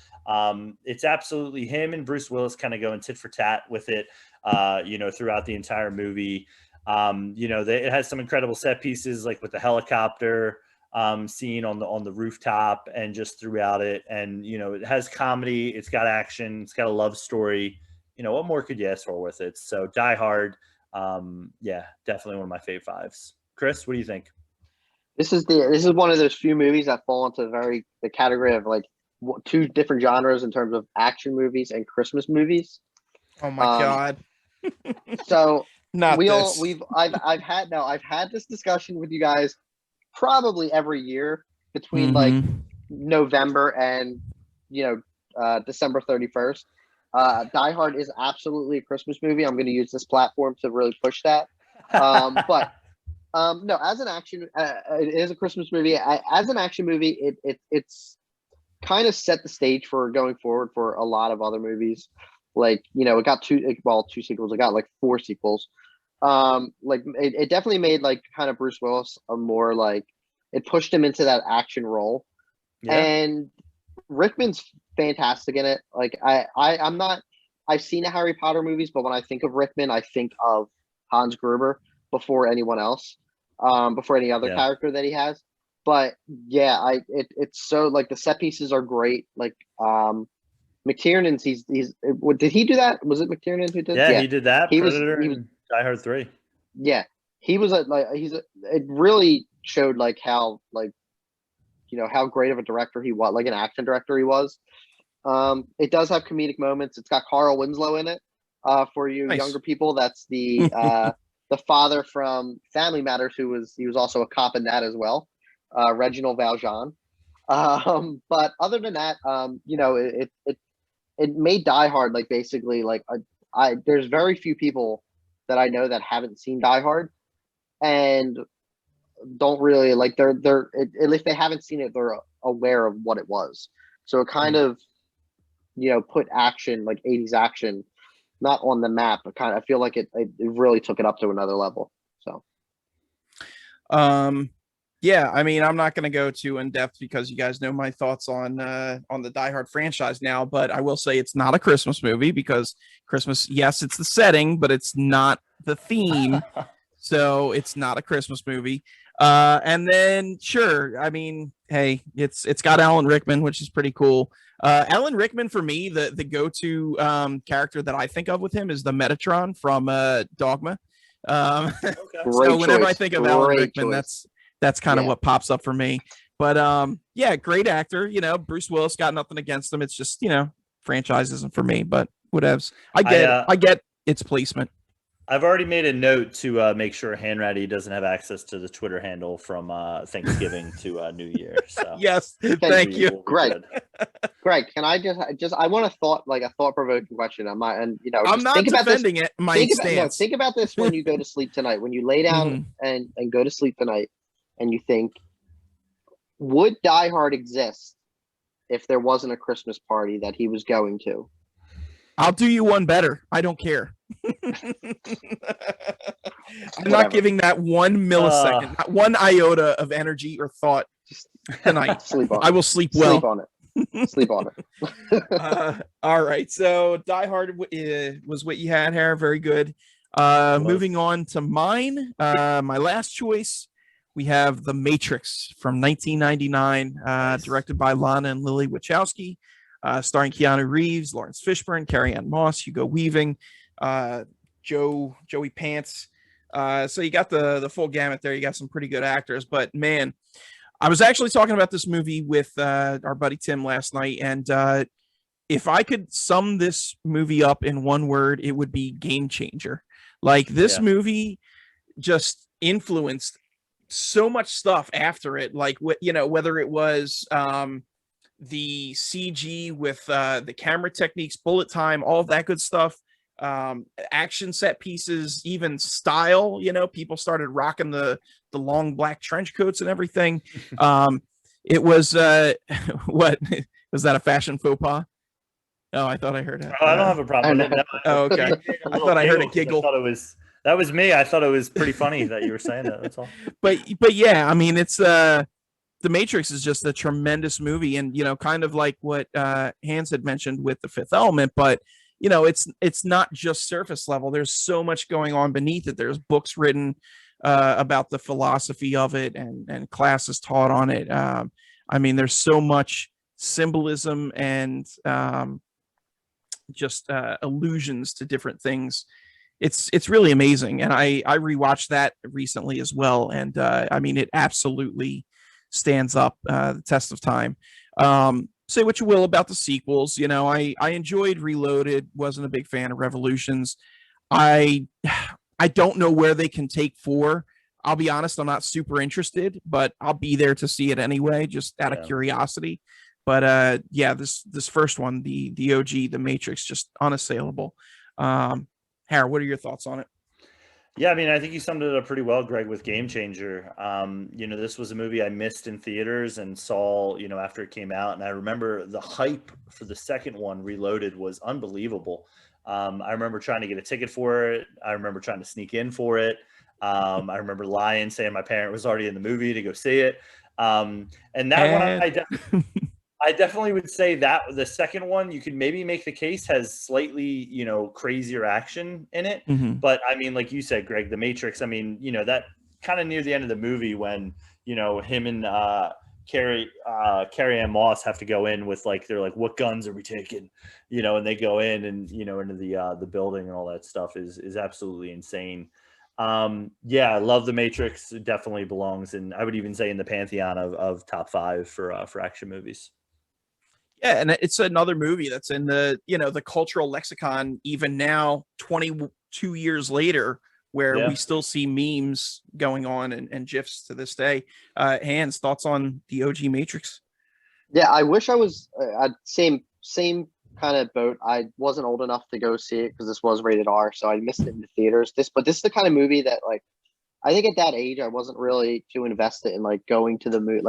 It's absolutely him and Bruce Willis kind of going tit for tat with it, throughout the entire movie. It has some incredible set pieces, like with the helicopter scene on the rooftop, and just throughout it. And, it has comedy, it's got action, it's got a love story. What more could you ask for with it? So Die Hard, definitely one of my fave fives. Chris, what do you think? This is one of those few movies that fall into the category of like two different genres in terms of action movies and Christmas movies. Oh my God. So I've had this discussion with you guys probably every year between like November and December 31st. Die Hard is absolutely a Christmas movie. I'm going to use this platform to really push that. But no, as an action, it is a Christmas movie. As an action movie, it's kind of set the stage for going forward for a lot of other movies. Like, it got two sequels. It got like 4 sequels. It definitely made like kind of Bruce Willis a more like, it pushed him into that action role. Yeah. And Rickman's fantastic in it. Like I've seen the Harry Potter movies, but when I think of Rickman, I think of Hans Gruber before anyone else, before any other character that he has. But yeah, it's so like the set pieces are great. Like McTiernan's did he do that? Was it McTiernan who did? Yeah, he did that. He was Die Hard 3. Yeah, he was it really showed like how like how great of a director he was, like an action director he was. It does have comedic moments. It's got Carl Winslow in it. For you nice. Younger people, that's the the father from Family Matters, he was also a cop in that as well, Reginald Valjean. But other than that, it made Die Hard like basically like there's very few people that I know that haven't seen Die Hard and don't really like if they haven't seen it, they're aware of what it was. So it kind of put action, like 80s action, not on the map, but kind of I feel like it really took it up to another level. So yeah, I mean, I'm not going to go too in depth because you guys know my thoughts on the Die Hard franchise now, but I will say it's not a Christmas movie because Christmas, yes, it's the setting, but it's not the theme. So it's not a Christmas movie. And then sure, I mean, hey, it's got Alan Rickman, which is pretty cool. Alan Rickman for me, the go-to character that I think of with him is the Metatron from Dogma. Okay. So whenever I think of Alan Rickman, choice. that's kind of Yeah. what pops up for me. But yeah, great actor. You know, Bruce Willis, got nothing against him. It's just, you know, franchise isn't for me, but whatevs. I get its placement. I've already made a note to make sure Hanratty doesn't have access to the Twitter handle from Thanksgiving to New Year. So Yes, thank you. we'll be Greg. good. Greg, can I just I want a thought-provoking question. And you know, I'm just not think about this. defending it. My stance. Think about this when you go to sleep tonight. When you lay down and go to sleep tonight, and you think, would Die Hard exist if there wasn't a Christmas party that he was going to? I'll do you one better. I don't care. I'm not giving that 1 millisecond, not one iota of energy or thought tonight. Sleep on I will sleep well. Sleep on it. Sleep on it. All right. So Die Hard was what you had here. Very good. Moving on to mine. My last choice. We have The Matrix from 1999, Nice. directed by Lana and Lily Wachowski. Starring Keanu Reeves, Lawrence Fishburne, Carrie-Anne Moss, Hugo Weaving, Joey Pants. So you got the full gamut there. You got some pretty good actors. But man, I was actually talking about this movie with our buddy Tim last night, and if I could sum this movie up in one word, it would be game changer. Like this movie just influenced so much stuff after it. Like you know, whether it was the CG with the camera techniques, bullet time, all of that good stuff, action set pieces, even style. You know, people started rocking the long black trench coats and everything. It was what was that, a fashion faux pas? Oh, I thought I heard it. I don't have a problem with it. No, Oh, okay. I thought I heard a giggle. I thought that was me. I thought it was pretty funny that you were saying that. That's all. But yeah, I mean, it's The Matrix is just a tremendous movie, and you know, kind of like what Hans had mentioned with The Fifth Element, but you know, it's not just surface level. There's so much going on beneath it. There's books written about the philosophy of it, and classes taught on it. I mean, there's so much symbolism and just allusions to different things. It's really amazing, and I rewatched that recently as well, and I mean, it absolutely stands up the test of time. Say what you will about the sequels. You know, I enjoyed Reloaded, wasn't a big fan of Revolutions. I don't know where they can take 4. I'll be honest, I'm not super interested, but I'll be there to see it anyway, just out of curiosity. But yeah, this first one, the OG, The Matrix, just unassailable. Harry, what are your thoughts on it? Yeah, I mean, I think you summed it up pretty well, Greg, with Game Changer. You know, this was a movie I missed in theaters and saw, you know, after it came out. And I remember the hype for the second one, Reloaded, was unbelievable. I remember trying to get a ticket for it. I remember trying to sneak in for it. I remember lying, saying my parent was already in the movie to go see it. And that one, I definitely would say that the second one, you could maybe make the case, has slightly, you know, crazier action in it. But I mean, like you said, Greg, The Matrix, I mean, you know, that kind of near the end of the movie when, you know, him and Carrie-Anne Moss have to go in with like, they're like, what guns are we taking? You know, and they go in and, you know, into the building and all that stuff is absolutely insane. Yeah, I love The Matrix. It definitely belongs, and I would even say in the pantheon of top 5 for action movies. Yeah, and it's another movie that's in the, you know, the cultural lexicon even now, 22 years later, where we still see memes going on and GIFs to this day. Hans, thoughts on the OG Matrix? Yeah, I wish I was same kind of boat. I wasn't old enough to go see it because this was rated R, so I missed it in the theaters. But this is the kind of movie that, like, I think at that age I wasn't really too invested in like going to the movie,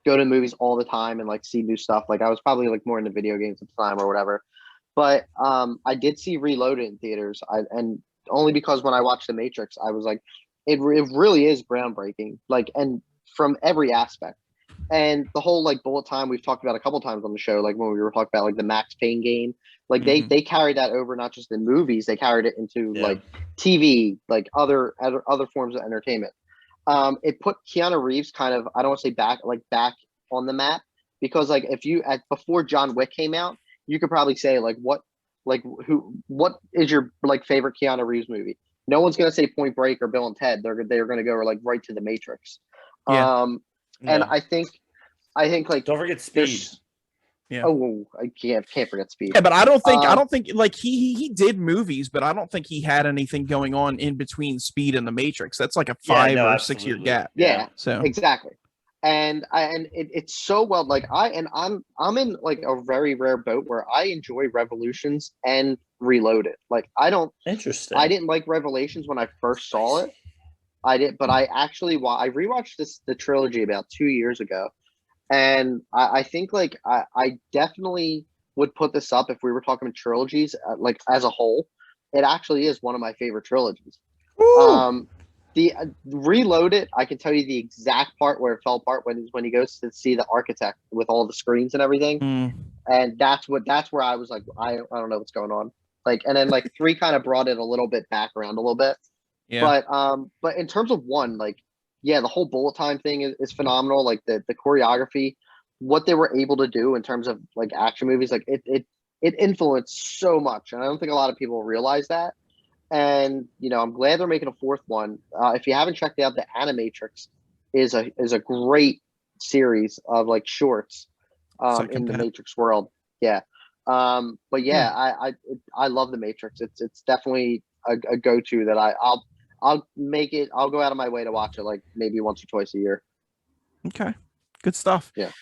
go to movies all the time and like see new stuff. Like I was probably like more into video games at the time or whatever. But I did see Reloaded in theaters. And only because when I watched The Matrix, I was like, it really is groundbreaking. Like, and from every aspect. And the whole like bullet time we've talked about a couple times on the show, like when we were talking about like the Max Payne game, like they carried that over not just in movies, they carried it into like TV, like other forms of entertainment. it put Keanu Reeves kind of, I don't want to say back on the map, because like if you before John Wick came out, you could probably say like what is your like favorite Keanu Reeves movie? No one's gonna say Point Break or Bill and Ted. They're gonna go like right to the Matrix. Yeah. And Yeah. I think like Don't forget Speed. there's Yeah. oh I can't forget Speed. Yeah, but I don't think like he did movies, but I don't think he had anything going on in between Speed and The Matrix. That's like a 5 or 6 year absolutely. gap. Yeah, So exactly. And it's so well, like I'm in like a very rare boat where I enjoy Revolutions and Reloaded. Like Interesting. I didn't like Revelations when I first saw it. I did, but I actually I rewatched the trilogy about 2 years ago, and I think like I definitely would put this up if we were talking trilogies, like as a whole. It actually is one of my favorite trilogies. Woo! The Reloaded, I can tell you the exact part where it fell apart when he goes to see the architect with all the screens and everything, and that's where I was like, I don't know what's going on. Like, and then like 3 kind of brought it a little bit back around a little bit. Yeah. But in terms of 1, like, yeah, the whole bullet time thing is phenomenal. Like the choreography, what they were able to do in terms of like action movies, like it influenced so much, and I don't think a lot of people realize that. And I'm glad they're making a 4th one. If you haven't checked out, the Animatrix is a great series of like shorts in the Matrix world. Yeah. But yeah, I love the Matrix. It's definitely a go-to that I'll make it. I'll go out of my way to watch it like maybe once or twice a year. Okay. Good stuff. Yeah.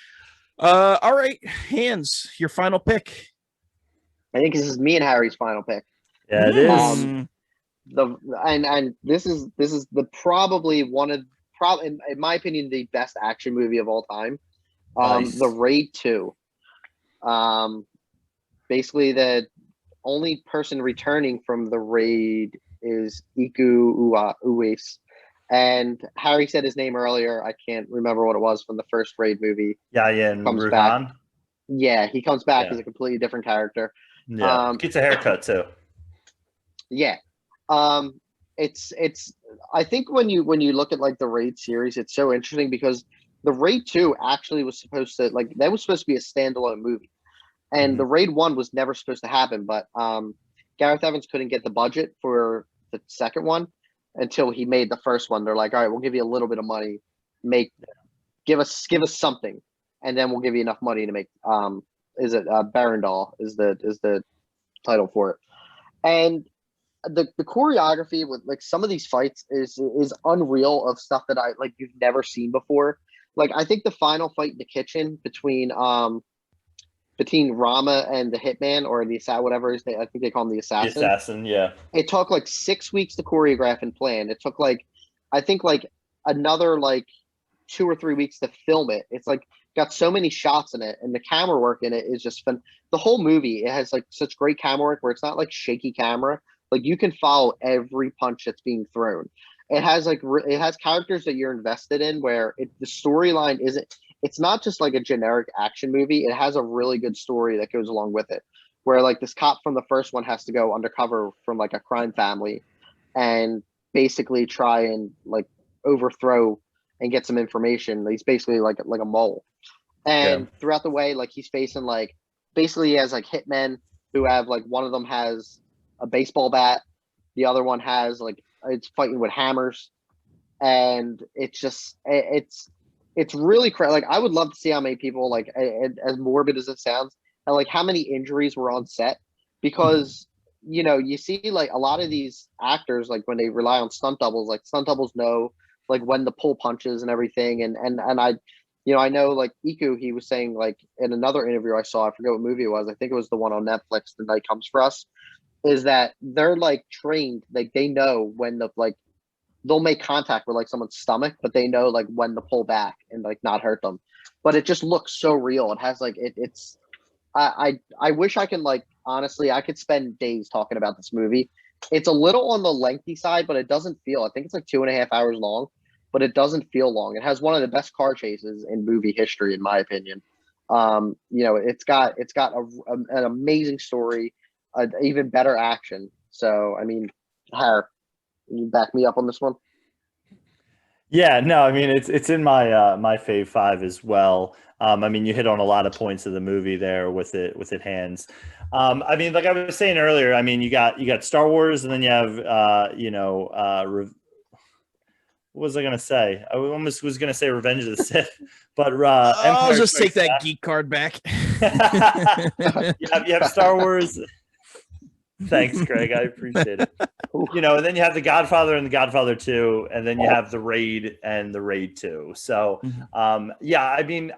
All right, Hands, your final pick. I think this is me and Harry's final pick. Yeah, it is. And this is the probably in my opinion the best action movie of all time. Nice. The Raid 2. Basically the only person returning from the raid is Iku Uwais. And Harry said his name earlier. I can't remember what it was from the first Raid movie. Yeah, and comes Ruhan. Back. Yeah, he comes back as a completely different character. Yeah, gets a haircut too. Yeah, it's I think when you look at like the Raid series, it's so interesting because the Raid 2 actually was supposed to that was supposed to be a standalone movie, and the Raid 1 was never supposed to happen. But Gareth Evans couldn't get the budget for the second one until he made the first one. They're like, all right, we'll give you a little bit of money, give us something, and then we'll give you enough money to make Barandal is the title for it. And the choreography with like some of these fights is unreal, of stuff that you've never seen before. Like I think the final fight in the kitchen between Rama and the hitman, or the whatever his name, I think they call him the assassin. The assassin, yeah. It took like 6 weeks to choreograph and plan. It took I think another 2 or 3 weeks to film it. It's got so many shots in it, and the camera work in it is just fun. The whole movie, it has such great camera work where it's not shaky camera. You can follow every punch that's being thrown. It has it has characters that you're invested in, where the storyline it's not just a generic action movie. It has a really good story that goes along with it, where this cop from the first one has to go undercover from a crime family and basically try and overthrow and get some information. He's basically like a mole. And throughout the way, he's facing basically he has hitmen who have one of them has a baseball bat, the other one has it's fighting with hammers, and it's just it's really crazy. I would love to see how many people as morbid as it sounds, and how many injuries were on set, because you see a lot of these actors when they rely on stunt doubles, stunt doubles know when to pull punches and everything, and I know Iku, he was saying in another interview I saw, I forget what movie it was, I think it was the one on Netflix, The Night Comes for Us, is that they're trained, they know when the they'll make contact with someone's stomach, but they know when to pull back and not hurt them. But it just looks so real. It has it's I wish I can honestly, I could spend days talking about this movie. It's a little on the lengthy side, but it doesn't feel, I think it's 2.5 hours long, but it doesn't feel long. It has one of the best car chases in movie history, in my opinion. It's got an amazing story, even better action. So, I mean, Har, you back me up on this one? Yeah, no, I mean it's in my my fave five as well. I mean, you hit on a lot of points of the movie there with it hands. I mean, like I was saying earlier, I mean, you got Star Wars, and then you have what was I gonna say? I almost was gonna say Revenge of the Sith, but I'll Empire just take Strikes that Back. geek card back. You have Star Wars. Thanks, Greg. I appreciate it. You know, and then you have The Godfather and The Godfather 2, and then you have The Raid and The Raid 2. So, yeah, I mean,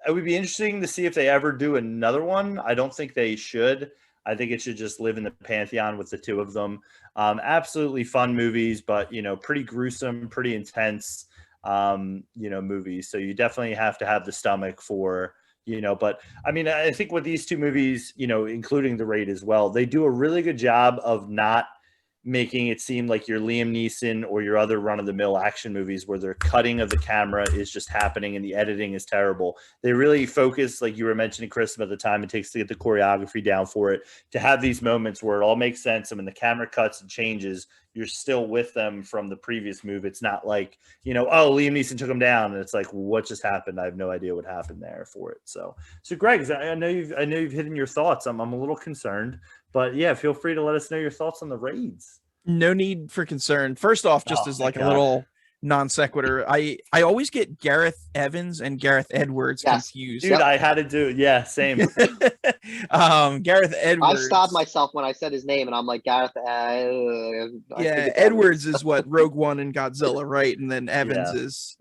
it would be interesting to see if they ever do another one. I don't think they should. I think it should just live in the pantheon with the two of them. Absolutely fun movies, but, you know, pretty gruesome, pretty intense, you know, movies. So you definitely have to have the stomach for, you know, but I mean, I think with these two movies, you know, including The Raid as well, they do a really good job of not making it seem like your Liam Neeson or your other run-of-the-mill action movies where their cutting of the camera is just happening and the editing is terrible. They really focus, like you were mentioning, Chris, about the time it takes to get the choreography down for it, to have these moments where it all makes sense. And when the camera cuts and changes, you're still with them from the previous move. It's not like, you know, oh, Liam Neeson took him down, and it's like, what just happened? I have no idea what happened there for it. So Greg, I know you've hidden your thoughts. I'm a little concerned, but yeah, feel free to let us know your thoughts on the raids. No need for concern. First off, just as like a little non sequitur, I always get Gareth Evans and Gareth Edwards confused. Dude, I had to do it. Yeah, same. Gareth Edwards. I stopped myself when I said his name, and I'm like, Gareth. Yeah, Edwards is what Rogue One and Godzilla, right? And then Evans is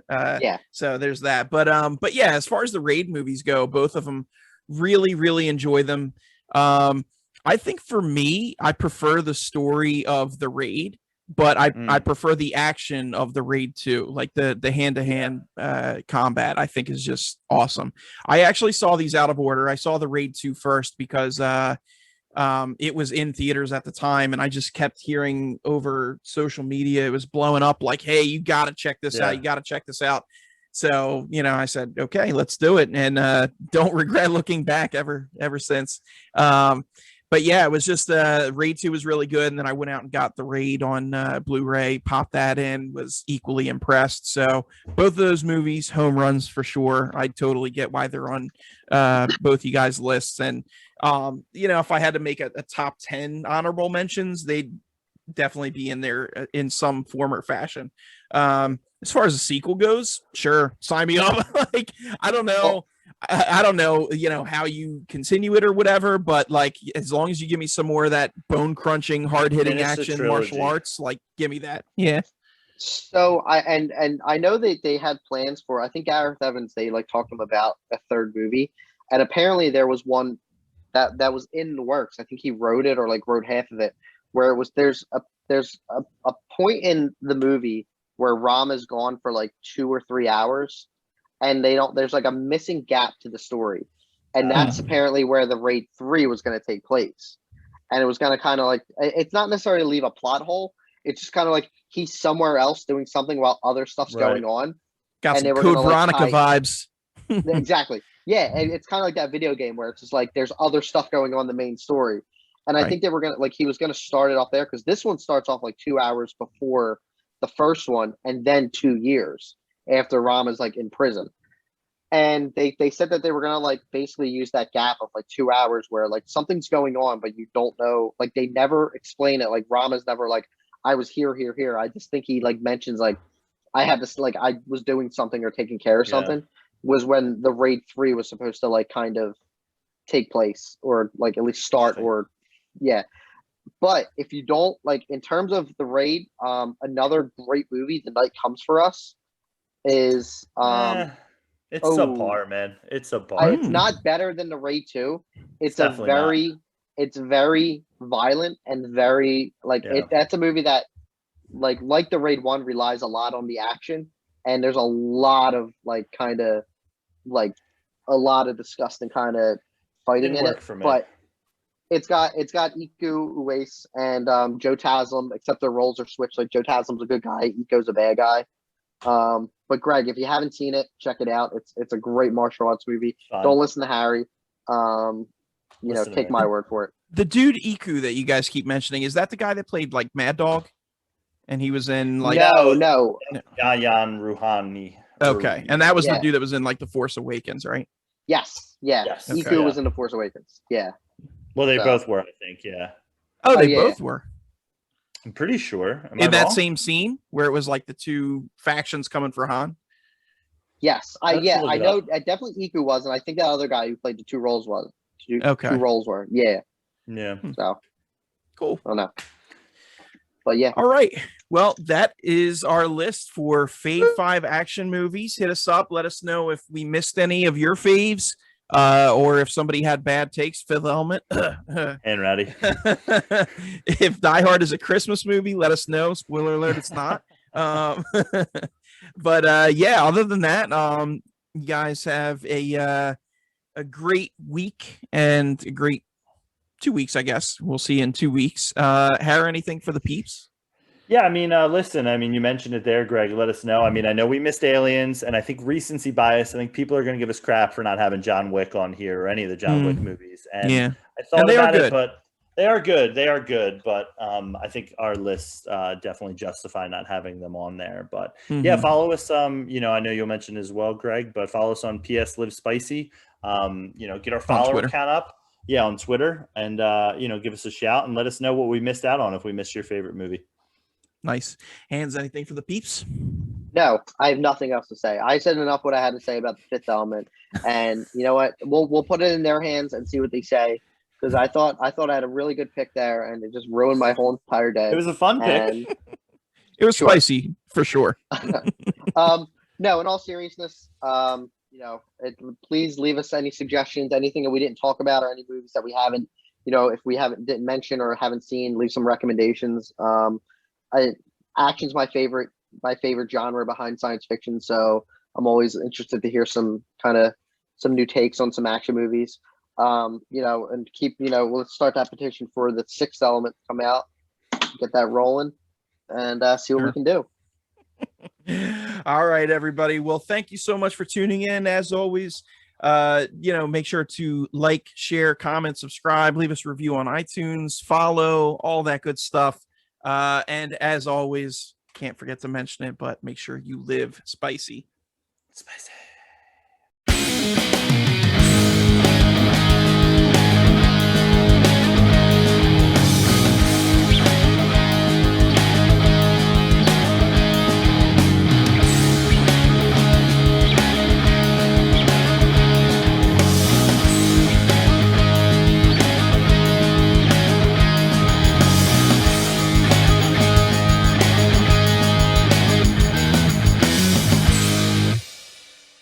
So there's that. But yeah, as far as the Raid movies go, both of them really enjoy them. I think for me, I prefer the story of the Raid, but I prefer the action of the Raid 2. Like the hand-to-hand combat, I think is just awesome. I actually saw these out of order. I saw the Raid 2 first because it was in theaters at the time, and I just kept hearing over social media it was blowing up like, hey, you got to check this out. You got to check this out. So, you know, I said, okay, let's do it. And don't regret looking back ever since. But yeah, it was just Raid 2 was really good. And then I went out and got the Raid on Blu-ray, popped that in, was equally impressed. So both of those movies, home runs for sure. I totally get why they're on both you guys' lists. And, you know, if I had to make a top 10 honorable mentions, they'd definitely be in there in some form or fashion. As far as the sequel goes, sure, sign me up. Like, I don't know. I don't know, you know, how you continue it or whatever, but like, as long as you give me some more of that bone crunching, hard hitting action, martial arts, like, give me that. Yeah. So I know that they had plans for, I think Gareth Evans, they like talked to him about a third movie, and apparently there was one that was in the works. I think he wrote it or like wrote half of it, where it was there's a point in the movie where Ram is gone for like 2 or 3 hours, and there's like a missing gap to the story, and that's apparently where the Raid 3 was going to take place, and it was going to kind of like, it's not necessarily leave a plot hole, it's just kind of like he's somewhere else doing something while other stuff's going on. Got some Code Veronica vibes. Exactly. Yeah, and it's kind of like that video game where it's just like there's other stuff going on in the main story, and I think they were gonna, like, he was gonna start it off there, because this one starts off like 2 hours before the first one, and then 2 years after Ram is like in prison. And they said that they were gonna like basically use that gap of like 2 hours where like something's going on, but you don't know, like they never explain it. Like Ram is never like, I was here. I just think he like mentions like, I had this, like I was doing something or taking care of something, was when the Raid 3 was supposed to like kind of take place, or like at least start, or But if you don't like, in terms of the Raid, another great movie, The Night Comes for Us, is it's subpar, man. It's subpar. It's not better than the Raid 2. It's very violent and very like that's a movie that like the Raid 1 relies a lot on the action, and there's a lot of like kind of like a lot of disgusting kind of fighting in it. But it's got Iko Uwais and Joe Taslim, except their roles are switched. Like Joe Taslim's a good guy, Iko's a bad guy. But Greg, if you haven't seen it, check it out. It's a great martial arts movie. Don't listen to Harry. Take my word for it. The dude Iku that you guys keep mentioning, is that the guy that played like Mad Dog? and he was in like no. Yayan Rouhani. Okay, and that was the Yeah. dude that was in like The Force Awakens, right? Yes, yeah. Yes. Iku Okay. was in The Force Awakens. Yeah. Well, they So- both were, I think. Yeah, Oh, they yeah. both were I'm pretty sure. Am I in that wrong? same scene where it was like the two factions coming for Han. Yes, Let's look I it know. up. Definitely Iku was, and I think that other guy who played the two roles was. Okay. Two roles were. Yeah. Yeah. So Cool. I don't know. But yeah. All right. Well, that is our list for Fave 5 action movies. Hit us up. Let us know if we missed any of your faves, or if somebody had bad takes. Fifth Element. And ready. If Die Hard is a Christmas movie, let us know. Spoiler alert, it's not. But yeah, other than that, you guys have a great week and a great 2 weeks, I guess. We'll see you in 2 weeks. Harry, anything for the peeps? Yeah, I mean, listen, I mean, you mentioned it there, Greg. Let us know. I mean, I know we missed Aliens, and I think recency bias. I think people are going to give us crap for not having John Wick on here or any of the John Wick movies. And Yeah. I thought And they are about it, good. but they are good. They are good, but I think our lists definitely justify not having them on there. But yeah, Mhm. follow us. I know you'll mention as well, Greg, but follow us on PS Live Spicy. Get our follower Twitter. count up. Yeah, on Twitter, and give us a shout and let us know what we missed out on if we missed your favorite movie. Nice. Hands, anything for the peeps? No, I have nothing else to say. I said enough what I had to say about the Fifth Element, and you know what? We'll put it in their hands and see what they say. Because I thought I had a really good pick there, and it just ruined my whole entire day. It was a fun pick. And It was Sure. spicy for sure. no, in all seriousness, please leave us any suggestions, anything that we didn't talk about, or any movies that we haven't, if we didn't mention or haven't seen, leave some recommendations. Action's my favorite genre behind science fiction, so I'm always interested to hear some new takes on some action movies. And keep, let's start that petition for the Sixth Element to come out, get that rolling, and see what we can do. All right, everybody. Well, thank you so much for tuning in. As always, make sure to like, share, comment, subscribe, leave us a review on iTunes, follow, all that good stuff. And as always, can't forget to mention it, but make sure you live spicy. Spicy.